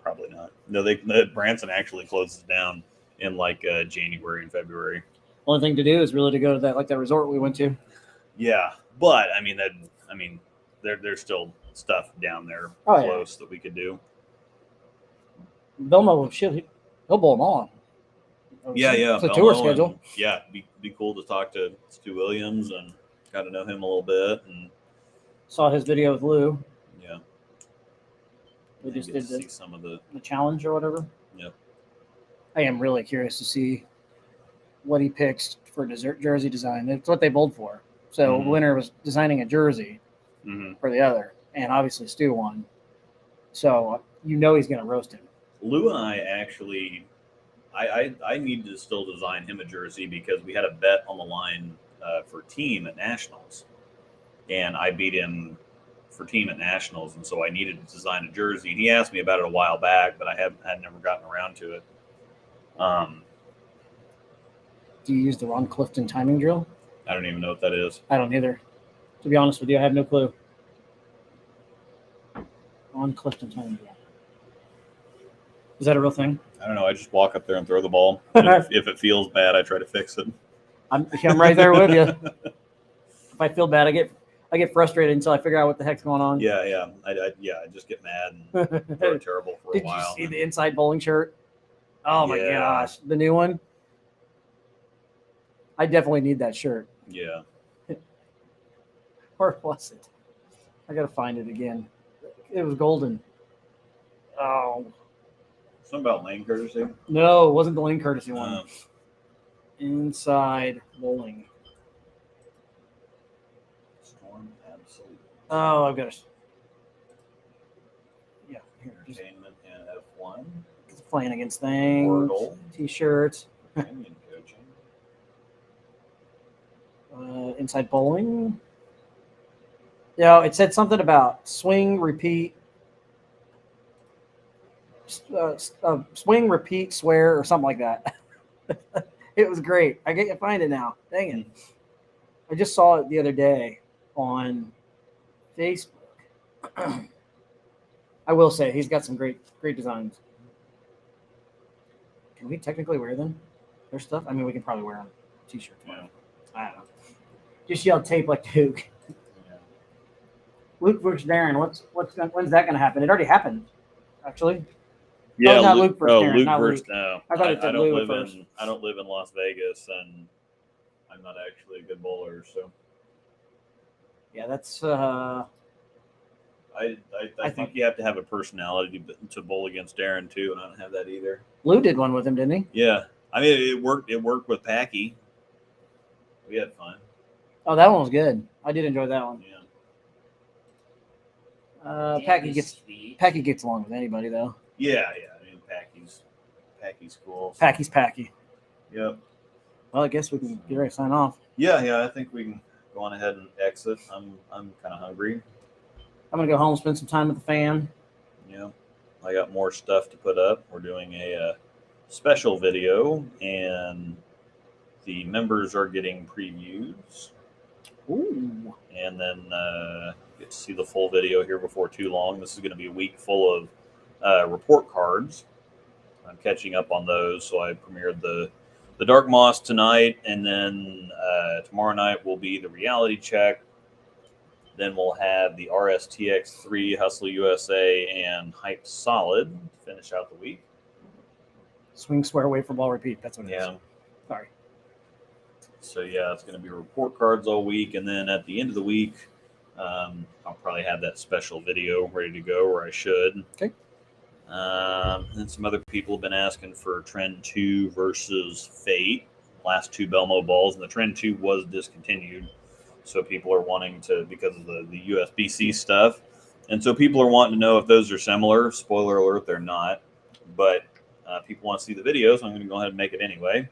Probably not. No, Branson actually closes down in like January and February. Only thing to do is really to go to that resort we went to. Yeah, but I mean there's still stuff down there Oh, yeah. close that we could do. Belmo, shit, he'll bowl them all. Yeah. It's a Belmo, tour schedule. and, yeah, be cool to talk to Stu Williams and got to know him a little bit. And Saw his video with Lou. yeah, We I just get did to see some of the. the challenge or whatever. Yep. I am really curious to see what he picks for dessert jersey design. It's what they bowled for. So Mhm. winner was designing a jersey Mm-hmm. for the other, and obviously Stu won. So he's going to roast him. Lou and I actually, I need to still design him a jersey because we had a bet on the line for team at nationals, and I beat him for team at nationals, and so I needed to design a jersey. And he asked me about it a while back, but I'd never gotten around to it. Do you use the Ron Clifton timing drill? I don't even know what that is. I don't either. To be honest with you, I have no clue. Ron Clifton timing drill. Is that a real thing? I don't know. I just walk up there and throw the ball. If it feels bad, I try to fix it. I'm right there with you. If I feel bad, I get frustrated until I figure out what the heck's going on. Yeah. I just get mad and throw terrible for a Did while. you see the inside bowling shirt? Oh my Yeah. gosh, the new one. I definitely need that shirt. Yeah. Where was it? I gotta find it again. It was golden. Oh Something about lane courtesy. no, it wasn't the Lane Courtesy one. Uh, Inside bowling. Storm absolute. Oh, I've got to. Yeah, here. Just Entertainment and F1. playing against things. Wordle. T-shirts. Canyon coaching. Inside bowling. Yeah, it said something about swing, repeat, swing, repeat, swear, or something like that. It was great. I can't find it now. Dang it. I just saw it the other day on Facebook. I will say he's got some great designs. Can we technically wear them? Their stuff? I mean, we can probably wear them. T-shirts. Yeah. I don't know. Just yell tape like Duke. Yeah. Luke versus Darren. When's that going to happen? It already happened, actually. Yeah, not Luke versus Darren, Luke not versus Luke. no. I thought it said don't Lou live first. in I don't live in Las Vegas, and I'm not actually a good bowler, so Yeah, that's. I I think you have to have a personality to bowl against Darren too, and I don't have that either. Lou did one with him, didn't he? Yeah, I mean it worked. It worked with Packy. We had fun. Oh, that one was good. I did enjoy that one. Yeah. Packy gets along with anybody though. Yeah. I mean Packy's cool. Packy's Packy. Yep. Well, I guess we can get ready to sign off. Yeah. I think we can go on ahead and exit. I'm kind of hungry. I'm gonna go home, spend some time with the fam. Yeah, I got more stuff to put up. We're doing a special video, and the members are getting previews. Ooh. And then get to see the full video here before too long. This is going to be a week full of report cards. I'm catching up on those, so I premiered the Dark Moss tonight, and then tomorrow night will be the reality check. Then we'll have the RSTX3, Hustle USA, and Hype Solid to finish out the week. Swing, swear, wait for ball, repeat. That's what it is. Yeah. Sorry. So, yeah, it's going to be report cards all week. And then at the end of the week, I'll probably have that special video ready to go, or I should. Okay. And some other people have been asking for Trend 2 versus Fate. Last two Belmo balls. And the Trend 2 was discontinued. So people are wanting to, because of the USB-C stuff. And so people are wanting to know if those are similar. Spoiler alert, they're not. But people want to see the video, so I'm going to go ahead and make it anyway.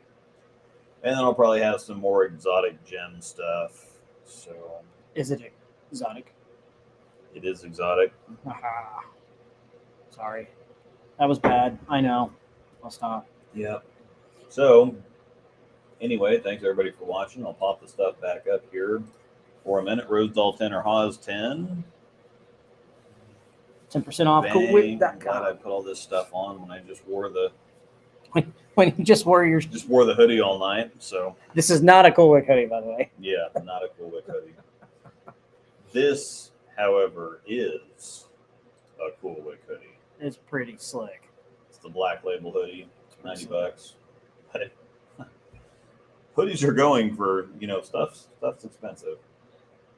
And then I'll probably have some more exotic gem stuff. So Is it exotic? it is exotic. Aha. Sorry. That was bad. I know. I'll stop. Yeah. So anyway, thanks everybody for watching. I'll pop the stuff back up here for a minute. Rosedall 10 or Haas 10. 10% off. Bang. CoolWhip.com. Glad I put all this stuff on when I just wore the When you just wore your. the hoodie all night. So This is not a Cool Wick hoodie, by the way. yeah, not a cool wick hoodie. This however, is a Cool Wick hoodie. It's pretty slick. It's the Black Label hoodie, $90. But hoodies are going for, stuff's expensive.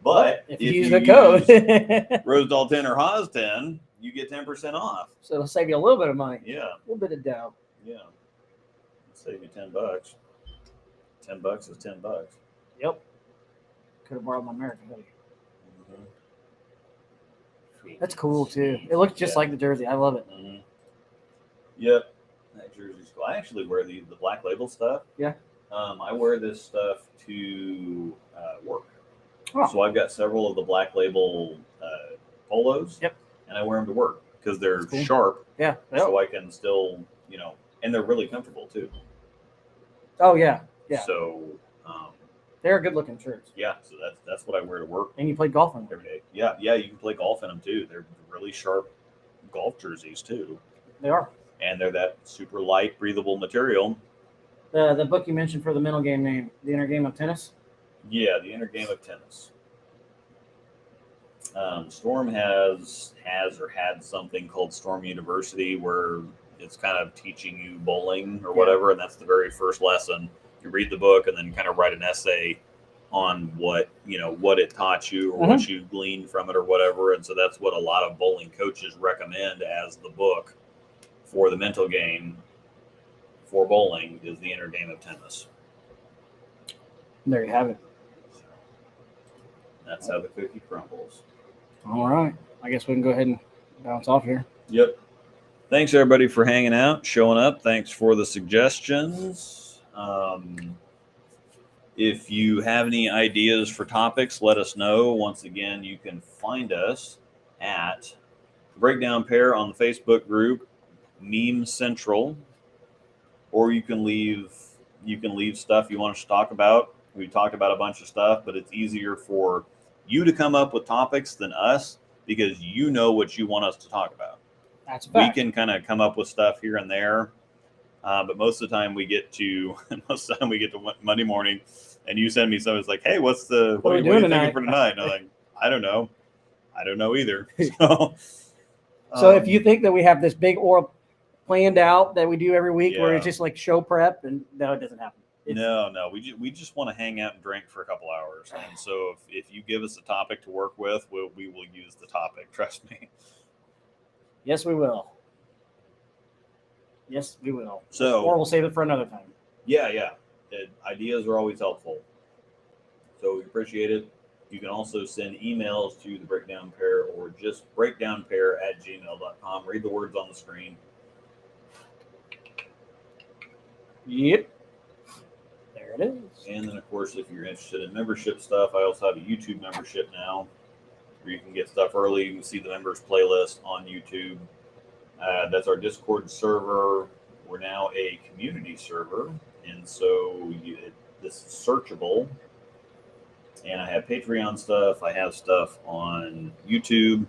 But if you use the code Rosedoll 10 or Haas 10, you get 10% off. So it'll save you a little bit of money. Yeah. A little bit of dough. Yeah. Save you $10. $10 is $10. Yep. Could have borrowed my American hoodie. Mm-hmm. That's cool too. It looks just like the jersey. I love it. Mm-hmm. Yep. That jersey's cool. I actually wear the Black Label stuff. Yeah. I wear this stuff to work. Oh. So I've got several of the Black Label polos. Yep. And I wear them to work because they're cool. sharp. Yeah. So I can still, and they're really comfortable too. Oh yeah. Yeah. So they're good looking shirts. yeah, so that's what I wear to work And you play golf in them. every day. Yeah, you can play golf in them too. They're really sharp golf jerseys too, They are. and they're that super light, breathable material. The book you mentioned for the mental game name, The Inner Game of Tennis. Yeah, the inner game of tennis. Storm has or had something called Storm University where it's kind of teaching you bowling or whatever, and that's the very first lesson. You read the book and then kind of write an essay on what it taught you or what you gleaned from it or whatever. And so that's what a lot of bowling coaches recommend as the book for the mental game for bowling is The Inner Game of Tennis. There you have it. That's how the cookie crumbles. All right. I guess we can go ahead and bounce off here. Yep. Thanks everybody for hanging out, showing up. Thanks for the suggestions. If you have any ideas for topics, let us know. Once again, you can find us at Breakdown Pair on the Facebook group, Meme Central, or you can leave stuff you want us to talk about. We talked about a bunch of stuff, but it's easier for you to come up with topics than us because you know what you want us to talk about. That's a fact. We can kind of come up with stuff here and there, but most of the time we get to Monday morning, and you send me something. It's like, hey, what are you thinking for tonight? And I'm like, I don't know either. So if you think that we have this big oral planned out that we do every week, where it's just like show prep, and no, it doesn't happen. No, we just want to hang out and drink for a couple hours, and so if you give us a topic to work with, we will use the topic. Trust me. Yes, we will. Yes, we will. So, or we'll save it for another time. Yeah. Ideas are always helpful. So we appreciate it. You can also send emails to the Breakdown Pair or just breakdownpair@gmail.com. Read the words on the screen. Yep. There it is. And then, of course, if you're interested in membership stuff, I also have a YouTube membership now where you can get stuff early. You can see the members playlist on YouTube. That's our Discord server. We're now a community server, and so this is searchable. And I have Patreon stuff. I have stuff on YouTube.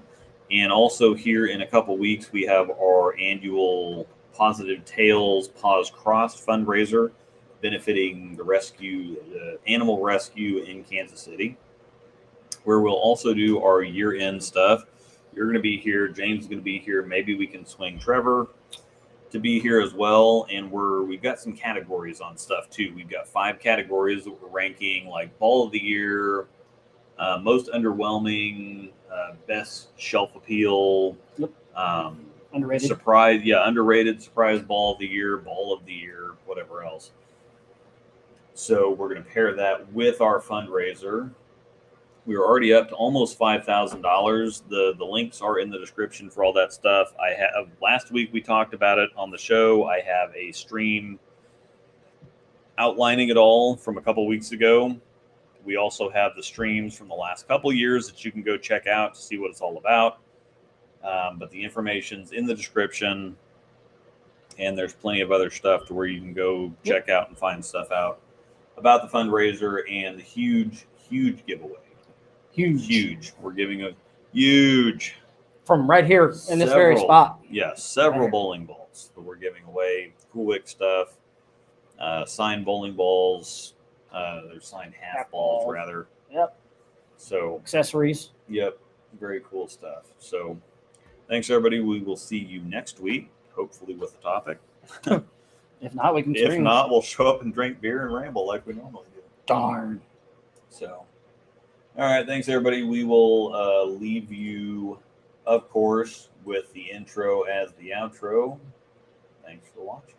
And also here in a couple weeks, we have our annual Pawsitive Tails Paws Crossed fundraiser benefiting the animal rescue in Kansas City, where we'll also do our year-end stuff. You're going to be here. James is going to be here. Maybe we can swing Trevor to be here as well. And we've got some categories on stuff too. We've got 5 categories that we're ranking, like Ball of the Year, most underwhelming, best shelf appeal, Underrated. Underrated, surprise ball of the year, whatever else. So we're going to pair that with our fundraiser. We were already up to almost $5,000. The links are in the description for all that stuff. Last week we talked about it on the show. I have a stream outlining it all from a couple weeks ago. We also have the streams from the last couple years that you can go check out to see what it's all about. But the information's in the description, and there's plenty of other stuff to where you can go check out and find stuff out about the fundraiser and the huge giveaway. Huge. We're giving a huge from right here in this very spot. Yeah, several bowling balls that we're giving away. Cool Wick stuff, signed bowling balls. They're signed half balls rather. Yep. So accessories. Yep. Very cool stuff. So thanks, everybody. We will see you next week, hopefully with a topic. If not, we can If stream. not, we'll show up and drink beer and ramble like we normally do. Darn. So, all right. Thanks, everybody. We will leave you, of course, with the intro as the outro. Thanks for watching.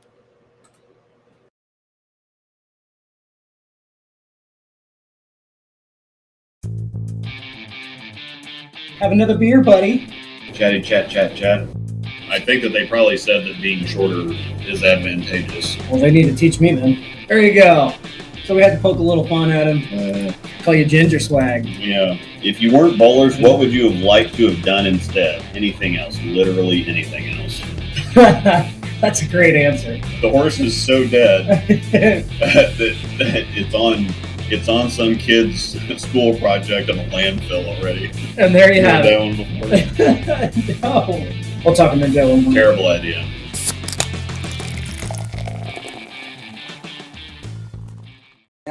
Have another beer, buddy. Chatty chat, chat, chat. I think that they probably said that being shorter is advantageous. Well, they need to teach me then. There you go. So we had to poke a little fun at him. Call you Ginger Swag. Yeah. If you weren't bowlers, what would you have liked to have done instead? Anything else. Literally anything else. That's a great answer. The horse is so dead that it's on some kid's school project on a landfill already. And there you have That one before. it. No. We'll talk about that one more. Terrible idea.